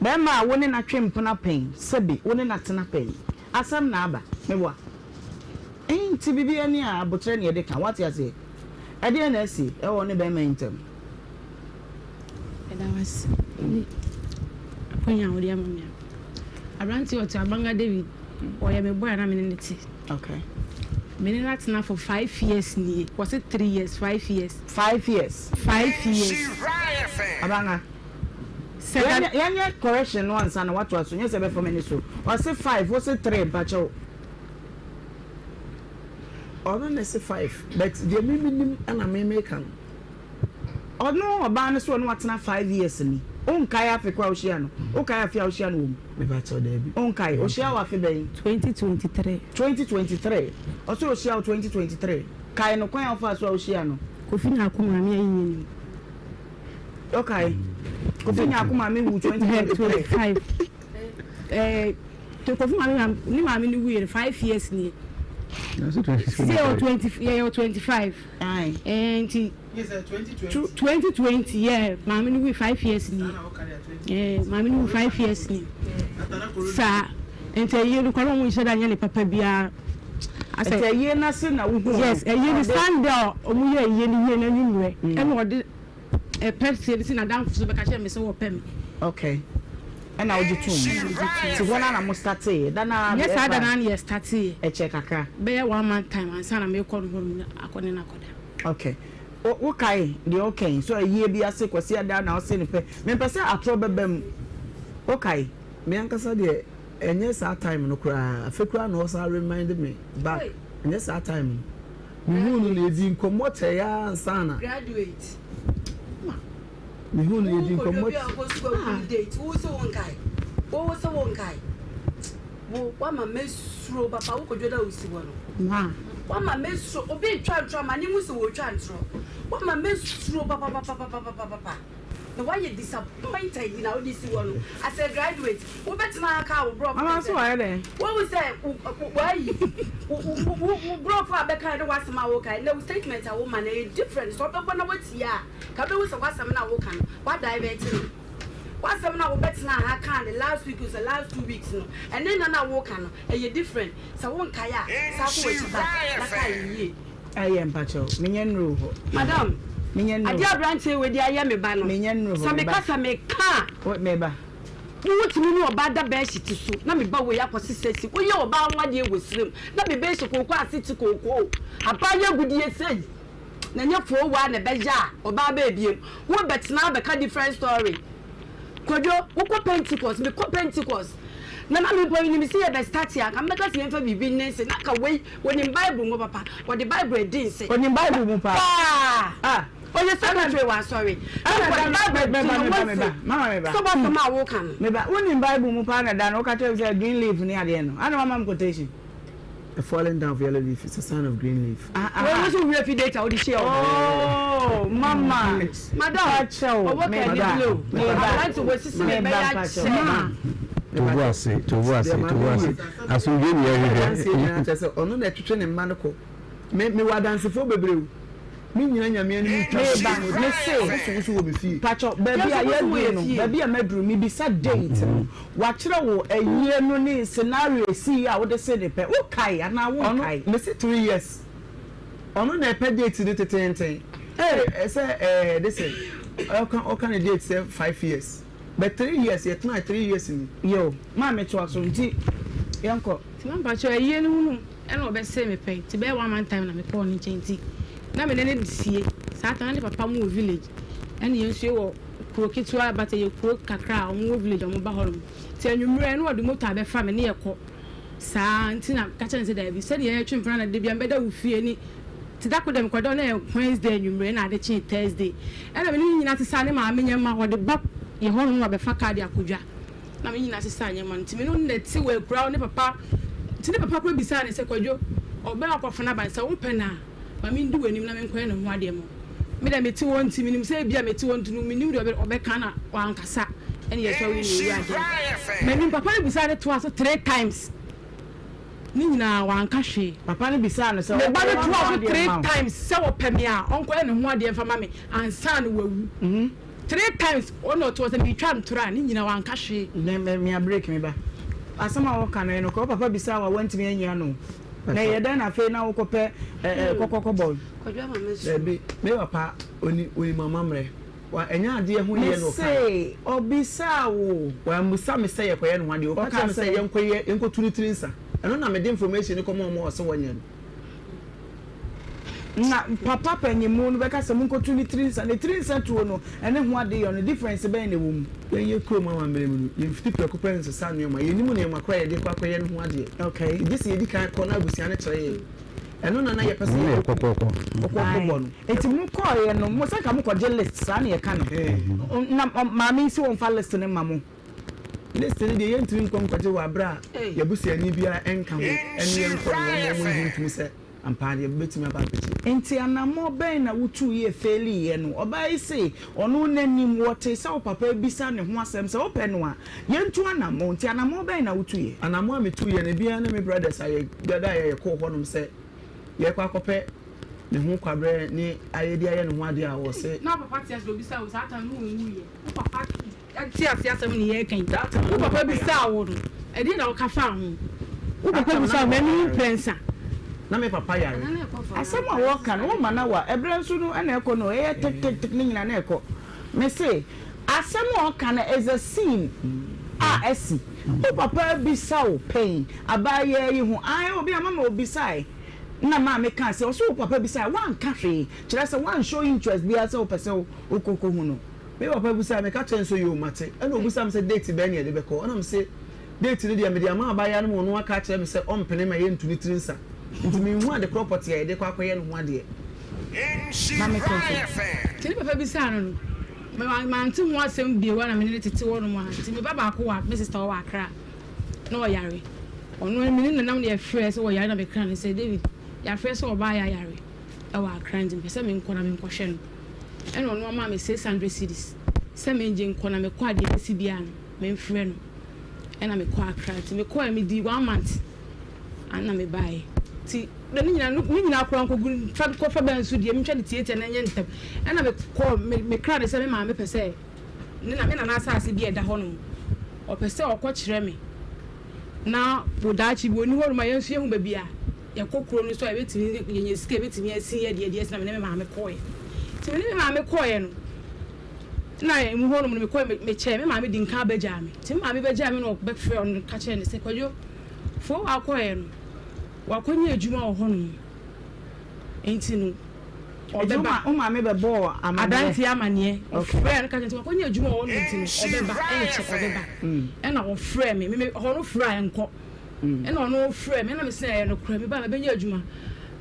be ma wo ne na twempona pen sebi wo ne na tena pen asem na aba meboa enti bibi ani a abotre ne ye de ka what you say ade na asi e wo ne be ma intem eda was ni aponya wo dia mamia abranti otu abanga David oya me boy na me ne ti okay me ne na for 5 years ni was it 3 years 5 years 5 years Nhyira FM. abanga yeah correction once and what was you say be for me so was it 5 was it 3 bacho or not say 5 but the minimum ana me make am or no oba ne so no watena 5 years ni onkai afekwa ohia no onkai afia ohia no me ba to da bi onkai ohia wa fe ben 2023 also ohia 2023 kai no kwan afa so ohia no kofi na akoma me ayi ni okay kofi na akoma me wu 2025 to kofi ma ni ma me ni wu 5 years ni That's 25 aye and Yes, 2020. 2020 yeah ma me ni wu 5 years ni ma me ni wu 5 years ni sa ente ye lu kwalo mu sheda nya ni papa bia ate ye na se na wu yes ye ni stand there omu ye ye ni ye na nyinwe e no de e person si na dan so be ka she me se wo pem okay and now you too ti wona na mo start dana yes ada na ye start e check aka be 1 month time ansa na me call no akone na koda okay o kai the okay so ye bi ase kwasi ada na o se ne pe me pese atro bebam o kai me ankasa de enye sa time no kra afekura no so remind me back enye sa time me hu no le di nkomote ya ansana graduate me hu no le di nkomote date wo so won kai wo wa ma mesro papa wo kodwoda usibo no ma wa ma mesro obi twa ma ni muso wo twa ntro wa ma mesro papa no why you disappointed in how this one as a graduate wo betina aka wo bro mama so why there what we say why wo bro for abeka no wasema wo kai no statement a woman e different so be na watia ka be wo se wasema na wo kan wa divert no wasema na wo betina aka the last week or the last 2 weeks no and then na wo kan e different so won kai a sa ko wachi ba na kai yi aye mpacho menye nru ho madam ade abrante we dia ye me ba no menye nru ho sa me ka what me ba wotumi no oba da ba hiti so na me ba we yakosi sesi wo ye oba nwade egosirem na me be hiti kokko asiti kokko apa ye gudie sei na nya fo wa na be ja oba ba ebiem wo betina be ka different story kodo wo ko Pentecost me ko Pentecost na me boy ni me see be start ya ka me ka se enfa bibi nense na ka we woni Bible mo papa wo the Bible din se woni Bible mo pa oye secretary wa sorry mama me ba so what ma wo kan me ba woni Bible mo pa na da no ka tell say green leaf ni ade no ana mama quotation a falling down of yellow leaf is a sign of green leaf we so we fi data o di share oh mama madam chow me ba me ba to we sisi me ba ya share to was aso ye ni everywhere say ono na twetwe ne mma no ko me wadansefo bebrew me nyina nyame ani twa me say so wo be fi pacho baby a ye du no baby a medru me bi sa date no wa kire wo ayie no ni scenario si a wo de se de pe wo kai ana wo kai me say 3 years ono na pe date ni tetenten say this can date say 5 years but 3 years yet na 3 years ni yo ma me to aso nti yanko ti man pacho ayie no hunu e no be se me pe ti be 1 month time na me call ni chenti na me ne sie Satan ne papa mu village and you see what Krokitwa but a crook kakra on village on Bahom. Tell you no the motor be from near co. Santina catching said we said yeah in front of the better with any to that with them cordon Wednesday and you ran at the chain Thursday. And I mean not to sign my minion or the bop your home of a facadia kuja. I mean not to sign your man to me on that see where ground papa to the papa will be signed and say or better off an by so open now. I mean do any name queen of what demo. Me da me ti won ti me say bia me ti won tunu me nim de obeka na wankasa ene ye so we me nim papa ne bisa ne to aso 3 times ni nyina wanka hwe papa ne bisa ne se me ba ne to aso 3 times se wo pɛ me a onko ene ho ade mfa ma me ansa ne wawu 3 times ono to se me twa ntora ni nyina wanka hwe me break me ba asama wo kan no ko papa bisa wa wantimi anya no na ye dan afi na wo kopɛ kokoko boy kodwa ma me me papa oni mama mre wa enya ade ho ye no ka say obisa wo wa musa me say yekoye no ade o ka me say yenkoye enkoturu tirinsa eno na me de information ko mo so wanya na papa panyimu no beka se munkoturu tirinsa ne tirinsa tuo no ene ho ade yo no difference ben ne wo mu yenye kro mama mre mu ye 50 preoccupants sa no ma yenimu ne makra ye de kwakoye no ho ade okay this ye di kan ko na abusia ne kire ye eno na ye pese ye kokoko no enti mu ko ye no mo saka mu ko je list sa na ye ka no na maami si won fa list ne mamo list ne de ye ntiri nkom kwaje wa bra ye busia ni bia enka ho ene ye nko mo ntumi se ampade ye betimi abapeti enti anamo ben na wutu ye faili ye no obai se ono nanim wote sa o papa bisa ne ho asem se ope no a ye ntu anamo enti anamo ben na wutu ye anamo ametu ye ne bia na me brothers aye gada ye ko honum se ye kwa kope ne ho kwabre ni ayedi aye ne ho ade a wo se na papa tia so bisa wo satan no wu ye papa tia asem ne ye kan wo papa bisa wo no e di na wo ka fa ho wo papa bisa me ni prensa na me papa yare asema wo kan wo mana wa ebre nso no na eko no e tek ni nyina na eko me say asema wo kan is a scene esi wo papa bisa wo pain abaye yi ho ai obi amama obisai na ma me kan say o so papa bisa wan ka hwe kire say wan show interest bia say o pese okoko hu no me papa bisa me ka chen so yo mate e no bisa me say date be na e de be ko na me say date ni de me de ama abaya no no aka kire me say o mpene ma ye ntuni tirinsa ntumi hu de property e de kwa kwaye no ho ade Nhyira FM. Tini papa bisa no me manti ho asem bie wa na me ne tete wo no ma tini baba ko wa me sister wa akra na o yare ono me ne nam ne frɛ sɛ wo yare na be kra ne sɛ David ya frɛ sɛ oba ya yare e wa akra ndim pɛ sɛ me nkɔ na me nkɔhwɛ no ɛna ono ma me 600 cedis sɛ me nje nkɔ na me kɔ ade esi bia no me mfrɛ no ɛna me kɔ akra nti me kɔ me di 1 month ana me bae ti da ni nyina akora nkogu fa ban su die me twa de tiete na nye ntam ana me kɔ me kra de sɛ me ma me pɛ sɛ ne na asase bi ɛda hɔ no o pɛ sɛ ɔkɔ kyerɛ me na bodachi bi oni hɔ no ma yɛnso yɛhu ba bia yɛkɔkoro no so a betimi yɛnyɛ sika betimi asi yɛ de sɛ na me ma me kɔɛ ti me ma me kɔɛ no na mu hɔ no me kɔɛ me kyɛ me ma me di nka bagya me ti ma me bagya me no bɛfrɛ on ka kyerɛ ne sɛ kwadwo fo akɔɛ no wakonye adwuma wɔ hɔ no enti no ɔbɛba o ma me bɛbɔ adanti amane frɛ no ka kyerɛ wakonye adwuma wɔ hɔ no enti no ɔbɛba ɔbɛba ɛna ɔfrɛ me hɔ no frɛ ɛnkɔ ɛna ɔno frɛ me na me sɛ no kura me ba me bɛnya adwuma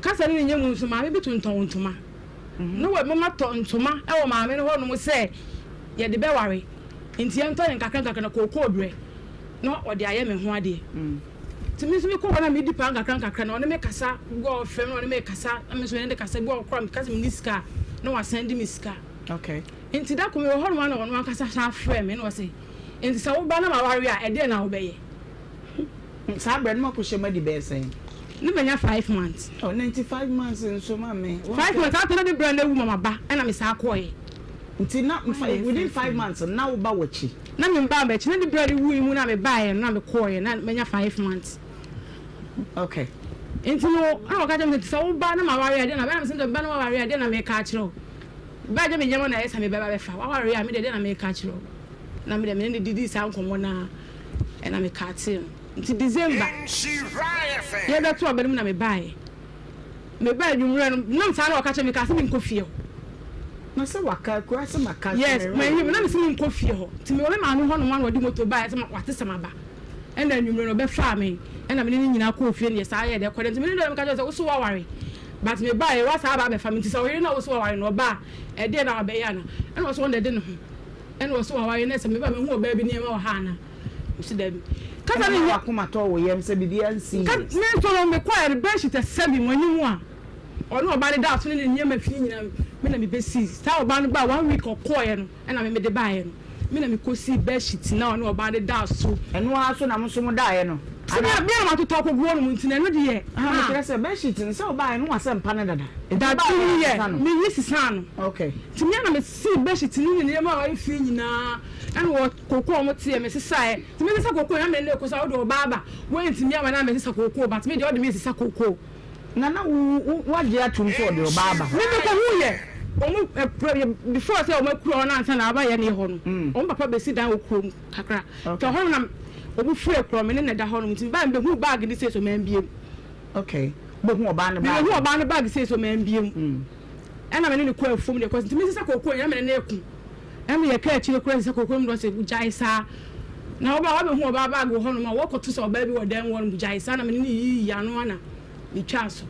kasa ne nyɛ mu nso ma me bɛtontɔn ntoma no wɔ mama tɔ ntoma ɛwɔ ma me no hɔ no sɛ yɛ de bɛware enti ɛntɔ ne kakra na kokɔ brɛ na ɔde ayɛ me ho adeɛ timi so me ko wana me di pa kakra na one me kasa go frem na one me kasa na me so ne de kasa go okra me kasa me ni sika na wa send me sika okay enti da ko me ho no na one kasa sa frem me na say enti sa wo ba na ma ware a e de na wo be ye sa bread mo ko shema di be say ni benya 5 months 95 months nso ma me 5 months after the brand na wu mama ba na me sa akoye nti na within 5 months na wo ba wachi na me ba ba chi na the brand wu mu na me ba ye na me koye na menya 5 months okay enti no a ka jam se wo ba na ma ware ade na ba na se ba na ware ade na me ka kiro ba je me nyama na esa me ba be fa wa ware a me de na me ka kiro na me de me ne didi sa nkomo na e na me ka ti nti December Nhyira FM. ye da to abadum na me bae me ba dwumre no nam sa na o ka che me ka se me nkofie na se waka kura se maka yes my him na me se nko fie ho ti me o me ma no ho no ma no di moto ba se wate se maba and then nwumre no be fa me and na me ni nyina ko fie ne sa ye de kwade ti me no me ka so wo ware but me ba e wa sa ba be fa me ti so we na wo so ware no ba e de na be ya na and wo so de no ho and wo so ware na se me ba me hu ba bi ne ma wo ha na si da bi kasa ni akoma to wo yem se bibia nsi me to no me kwa be shi te sebi wani mu a ono oba ne da so ne nyema fi nyina me na me be si sta oba no ba 1 week okoye no na me de ba ye no me na me kosi be shit na ono oba ne da so eno a so na mo so mo da ye no ana bia ma to talk go no muntina no de ye me kire se be shit ni se oba ye no asem pa ne dada da tu ye me yisi san okay ti me na me si be shit ni nyema wa fi nyina and what koko mo tie me sesae ti me sesa koko na me ne ko sa wo do baba wo ntimi ama na me sesa koko but me de o me sesa koko nana waje atum so de baba me ko hu ye omo before say omo kuro na ansa na aba ye ne ho no omo papa be si dan okrom kakra to ho na omo fure kuro me ne da ho no ntimi ba me hu bag ni say so man biem okay bo hu oba ne bag me hu oba ne bag say so man biem ena me ne ko afom de ko ntimi sesa koko ya me ne eku emi ye ka chire kura sesa koko mu do se bujaisa na oba wa be hu oba bag ho no ma wo ko to so oba bi wo dan wo bujaisa na me ne yi ano ana ni chaso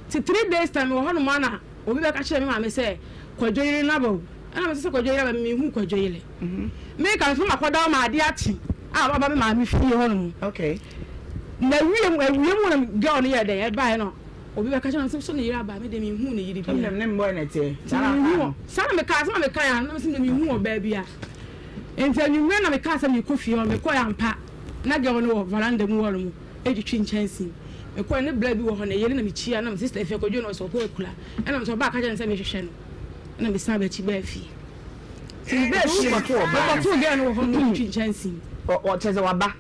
ti 3 days time wo ho no ma na obi be ka chire me ma me se kwadwoyire na ba ana me se kwadwoyire ba me hu kwadwoyire me ka so makoda ma ade ati a baba me ma me fie ho no okay na wiem mu na girl no ye de ye ba no obi be ka chire so ne yira ba me de me hu ne yiri bi ne mboy na tie sana me ka ya na me se me hu oba bia enti me na me ka se me kofi o me ko ya mpa na girl no veranda mu wo no ejitwi nchansi me ko ne bla bi wo ho na yele na me chia na me sister efe ko jo no so ko ekula na me so ba ka je nse me hwehwe no na me sa ba chi ba fi ti be shi ba to ge no ho no twi nchansi o cheze waba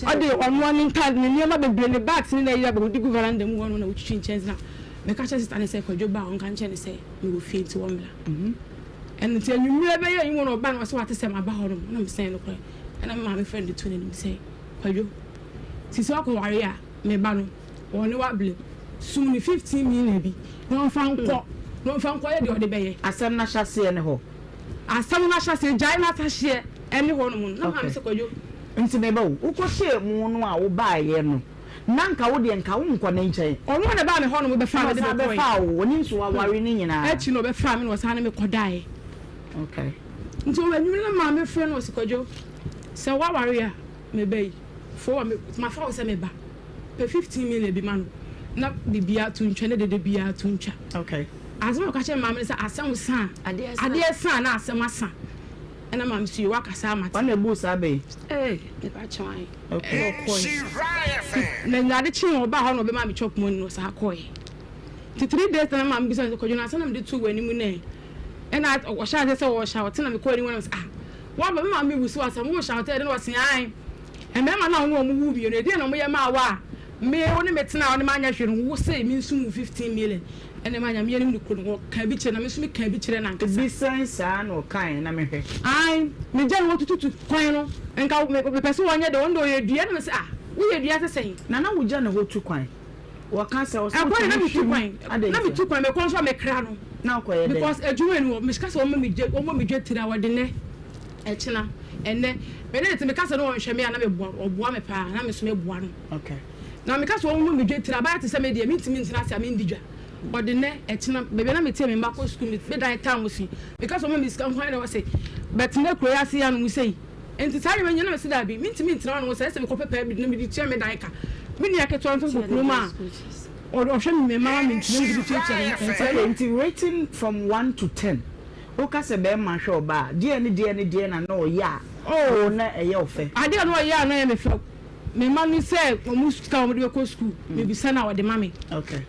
ade onwo ni card ni niema bebre ne bags ni na yira ba di veranda mu wo no na twi nchansi na me ka che sister ne se ko jo ba on kan che ne se me go fi ti wo mla and ti anwumre be ye yin wo no ba no so wate se ma ba ho no na me se no ko na me ma me friend tu ne me se ko jo ti so ko ware a me ba no woni wa ble sum ni 15 million bi no fa nko ye de o de be ye asem na hyase ne ho asem na hyase jai na ta hye ene ho no mu na ma me se ko jo nti me ba wo ko hye mu no a wo ba ye no na nka wo de nka wo nko ne nchen ono na ba me ho no be fa me de be fa wo ni nso wa ware ni nyina echi no be fa me no sa na me kodai okay nti o enyu na ma me friend no se ko jo se wa ware a me be fo me ma fa wo se me ba pe 15 million bi man na bibia tu ntwa ne de bia tu ntwa okay azuma ka che ma me se asem san ade san na asem asan ena ma me si wa kasa amata na bu sa be me ba chwan okay na nyade chi o ba ho no be ma me chop money no sa koye ti 3 days na ma me bisa ko jona sana me de tu wani mu ne ena o sha se o sha o tina me ko ni wona wa ba me ma me busu asam wo sha o te de no se ai e me ma na wo mu wu bi no de no mo ye ma wa me woni metina woni ma nya hwe no wo say me nsum 15 million ene ma nya me ni ko no ka bi kire na me sum ka bi kire na nkasa bi sense no kan na me hwe ai me je no tutu kwan no enka me person wonye de wondo ye dua na me say wo ye dua sesen na na wo je na ho tu kwan wo kan say wo agwa na me tu kwan na me tu kwan me kon so me kra no na ko ye de because adwuma ni wo me ska say wo me dwa tira wo de ne echina enne me ne te me ka say no wo hwe me na me boa me pa na me so me boa no okay na me ka so wo me dwa tira ba te se me de mintimi ntina se me ndidwa ode ne echina bebe na me tie me mba ko school me dan time wo si because wo me ska hwan na wo say but ne kro ya se ya no mu say enti tare me nyina me se da bi mintimi ntina no wo say se me ko pepa bi na me di tie me dan ka me ni aketo nso ko kroma or hwe me mama me ntimi di tie enti rating from 1 to 10 o ka se be ma hwe oba die ne na no ya oh na eye ofe ade no ya na me fe me ma ni say o mu ska o de ko school me bi sana o de mame okay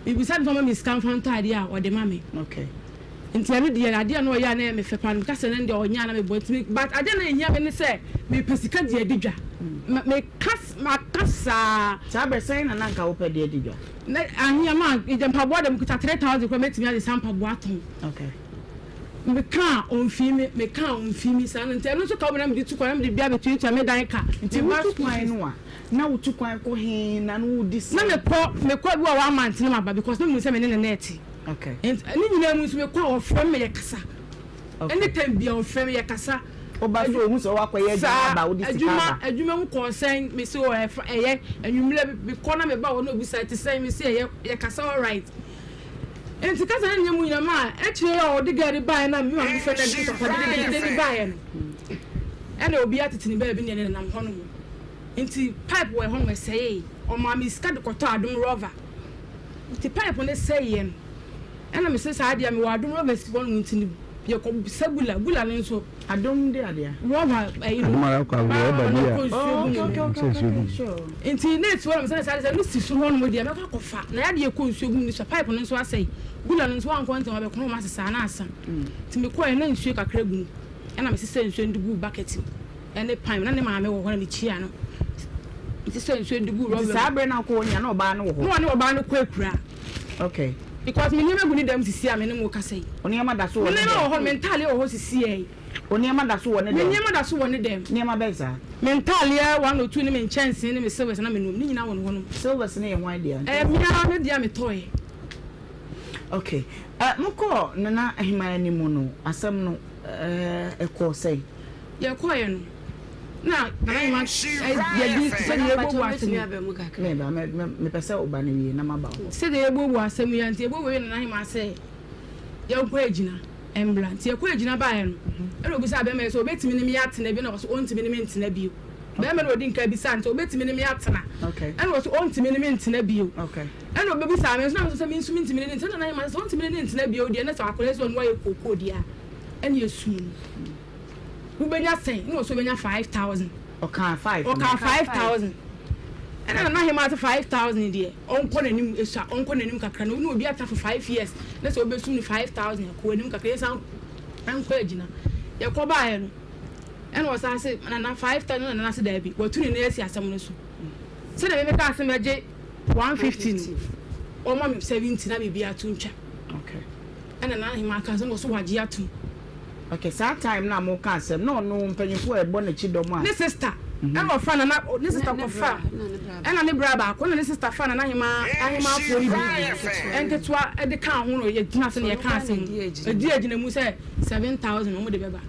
me bi sana to me ska fanta ade a o de mame okay nti ade de no ya na me fe pa no ka se na de o nya na me bontimi but ade na nya me ni say me pesika de adidwa me kasa sabe say na nka wo pe de adidwa na anya ma ije mpabo de mkuta 3000 ko metimi ade sampabo aton okay me kan on fimi sa nti eno so ka mo na me tu kwa na me bia betu me dan ka nti ma kwan no a na wo tu kwan ko hin na no di na me ko bi wa month na ma ba because no me say me ne net Okay. And you know, we call from me kasa. Anytime be on from me kasa. Oba so hu so wakoye about this car. Adwuma ko saying me say and you be corner me ba wo no bi say to say me say ye kasa all right. And to kasa nyam nyama e o de gari buy na me wan fe na bi ko de buy no. And obi atitini ba bi ne na nam hono. Nti pipe we ho me say o ma mi ska de koto adum rover. Nti pipe ne say yen. And me say sa dia me wa adum rover si won ntini ye ko sagula gula ne so adom de ade rover adom kwa rover dia sure nti net won me say no si so won mo dia me kwa fa na ya de ko nsuo gum ni so pipe ne so asai gula ne so wan ko ntan wa be ko ma sesa na asam nti me ko na nsuo kakra gum na me sesa nsuo ndugu bucket ene pipe na ne ma me wo ho na me chia no nti sesa nsuo ndugu rover sa bre na ko nya na oba no wo no ne oba no ko akura okay because me nyema guni dem sisi a me ne mo kasa yi oniema da so won ne na ho mentally ho sisi yi oniema da so won dem nyema da so won dem niema beza mentally 1 or 2 ne me chance ne me silver na me no ni nyina won won silver ne ye hwan dia me na me dia me toy okay moko nana ahima ni mu no asem no ko sei ye ko ye no na bana ma ye di se ye bo asem me ba me pese oba ne wie na maba se de ye bo asem ya nti ye bo we na ahima se ye ko ejina embla nti ye ko ejina ba ye no e ro bi sa be me so obetimi ni me yatena bi na so ontimi ni me ntena bi be me no di nka bi sa nti obetimi ni me yatena okay e no so ontimi ni me ntena bi okay e no be bi sa me so na so me nsumi ntimi ni ntena na ahima so ontimi ni ntena bi o di na so akole so no ye kokko dia e na yesu we benya say no so benya 5000 okay 5000 and na him at 5000 there onko nanim esu onko nanim kakra no obi ata for 5 years na so obesu ni 5000 ko nanim kakra yesan anko agina ye ko ba ye no and was say na 5000 na se da bi watu ni na esi asem no so se na me ka asem eje 115 o ma me 70 na me bi atuntwa okay and na him aka so so waje atu okay that time na mo ka asem no mpanyifo e bo na chi dom a ne sister and of fan na ne sister ko fa and ne bra ba ko ne sister fan na ahima afo ni bi enketwa e de kan ho no ye gina se ne ye kan asem e di agina mu se 7000 mo de beba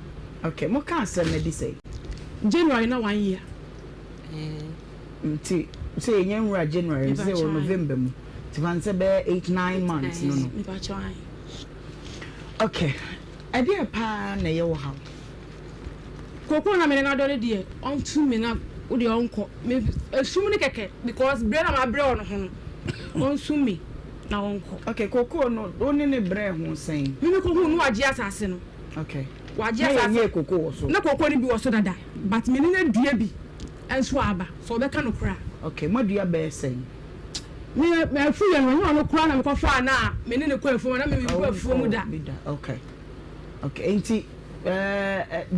okay mo ka asem na di say January na 1 year nti say January say November mu ti fan se be 8-9 months no mi ba chwa okay ade pa na ye wo ha koko na me na do de on tu me na wo de onko me asum ni keke because bre na ma bre on ho on sum me na onko okay koko no oni ne bre ho sen me ko hu no waje asase no okay waje asase ye koko wo so na koko ni bi wo so dada but me ni na dua bi enso aba so be ka no kra okay madua be sen me afu ye no kra na me ko fa na me ni ne ko afu na me bi ko afu mu da okay okay enti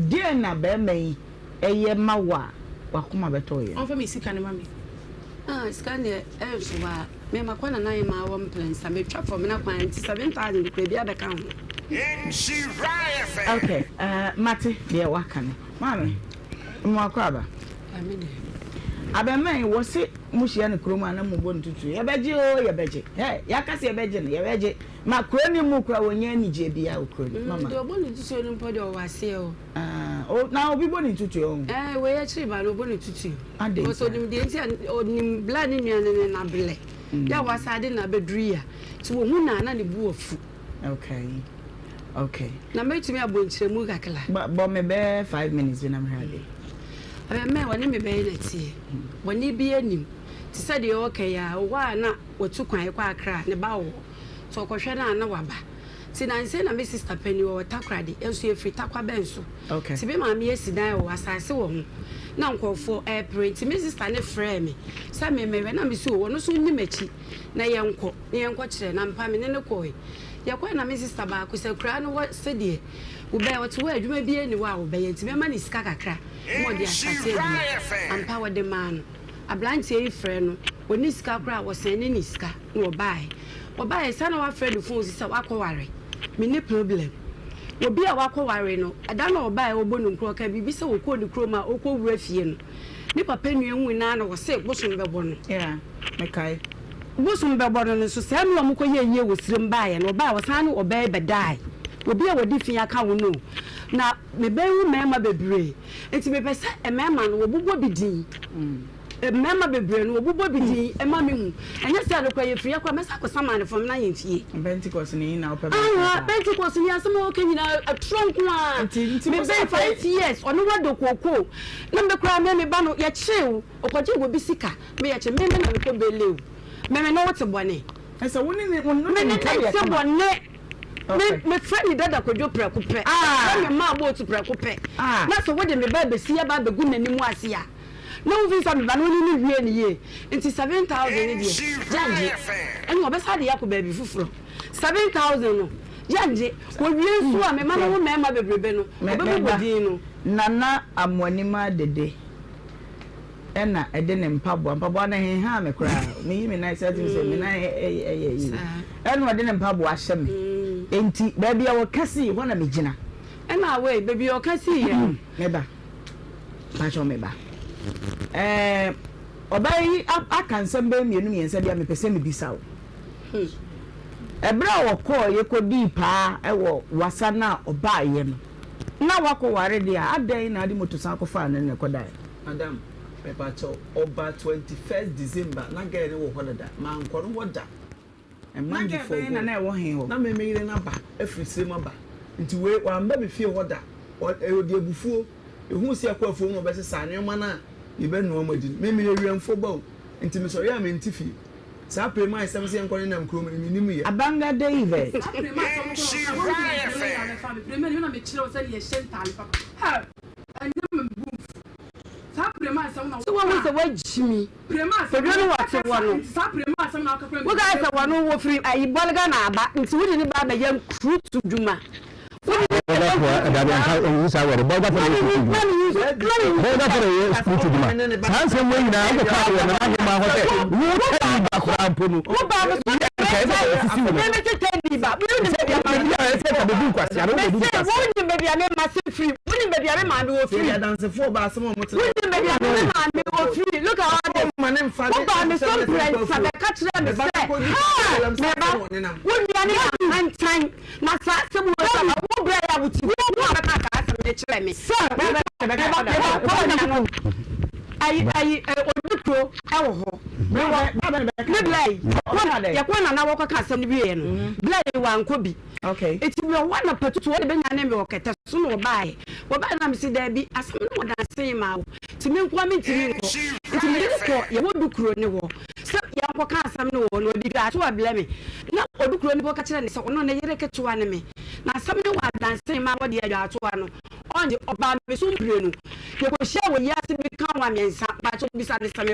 dia na be mai eye mawa wakoma beto ye on fa me sika ne mami sika ne so ba me makwana na ma wa plans me twa for me na kwan 7000 ko bia be kan ho Nhyira. okay mate dia waka no mami mo akwaba amene abemai wo se muhia ne kroma na mubo ntutu ye beje o ye beje ya kase ye beje ne ye beje makroni mu kra wonya ni je bia okroni mama do boni tutu no pode o wase o o na obi boni tutu o we ya chiri ba no boni tutu ade o so nim de nti onim blood ni nua na ble ya wasade na bedruya ti wo hu na ne bu ofu okay na metumi abonchire mu kakla bo me be 5 minutes bi na mhade me woni me be na tie woni bi anim ti se de okay ya wa na watu kwan kwa akra ne ba wo so kohwe na waba ti na nse na me sister pani wo takrade enso efri takwa benso okay ti be ma me esidan wo asase wo ho na nkofo print me sister ne frame me sa me na me si wo no so ni machi na yenko kire na mpa me ne koi yakwa na me sister ba ko se kra no wo se de wo be wo ti wo adwuma bi ani wa wo be yanti me ma ni sika kakra mo de asase ampa wo de man ablanti e frɛ no oni sika kra wo se ne ni sika no obae sa na wa frɛ do phone sisa wakɔware me ni problem obi a wakɔware no ada na obae obonu nkro ka bibi se wo kɔ ni kro ma okɔwura fie no ni papa nua hu na na wo se bosom bɛbɔ no yeah mekai Busum bɛbɔ no so sɛ no ɔmo kɔ yɛ wo sirim bae no ɔbaa wɔsan no ɔbɛɛ bɛdae obi a wɔdi fi aka wo no na mebɛwu mɛma bebree enti mepɛ sɛ mɛma no wɔbobɔ bi din mɛma bebree no wɔbobɔ bi din ɛma me hu ɛnyɛ sɛ adekɔ yɛ firi akɔ mɛsa akɔ sama ne fam na yɛ fie Pentecost ni na opɛ Pentecost ni asɛm a wɔka nyina atronko a mebɛɛ 5 years ɔno wado kookoo na mbɛkora me ba no yɛkyew ɔkɔgye wɔ bi sika meyɛkye me na mekɔ belew meme no wote bɔne ɛsɛ wo ne te bɔne me friend dada kwadwo prɛko pɛ me ma bo to prɛko pɛ na so wode me ba besi ya ba begu nanimu ase a na wo fi sa me ba no ni wie ne ye nti 7,000 ne die janje ɛni obesa de yakɔ ba bi fufuro 7,000 no janje wo wie so a me ma no wo mema bebrebe no obebu bodin no nana amonima dede ɛna ɛde ne mpaboa na heha me kora me yi me na sɛ tim sɛ me na ɛna ɔde ne mpaboa ahyɛ me enti baabi a wɔkasi hɔ na me gyina ɛna we baabi a wɔkasi yɛ meba pacho meba ɔbai aka nsɛm bɛ mienu miɛnsa bia mepɛ sɛ mebisa wo ɛberɛ a wɔkɔɔ yɛkɔdii paa ɛwɔ wasa na ɔbaayɛ no na wakɔ ware deɛ a adɛn na ade motosan kɔfaa no ne kɔdae madam Pepacho over 21st December na gaya ne wo hɔdada ma nkɔno wɔda ɛman di fo na na ɛwɔ he hɔ na memeyire na ba afiri sirem aba nti we wamba be fie hɔda odi abufuo ehu si akɔ afuo no bɛse sa nneɛma na yɛbɛ no amadi memeyire wiamfo ba nti me sɔre a me nti fie sa prema isɛm sɛ nkɔne nam krom ni nim yɛ abanga David so what was the word Jimmy? Prema, so you know what I want. What I said, one over free. I Bolgana, but it's really about a young crew to Juma. Look how okay. It's one of the two name or cat soon or buy. What by them see there be as someone that same out to me coming to me. It's a little you would do crony. So you can't some no one will be glad to blame me. Not or do crony catch and so on a year to one me. Now some no one dance same out the other to one on the Obama soon. You will share with yes to become one and some, but to be satisfied.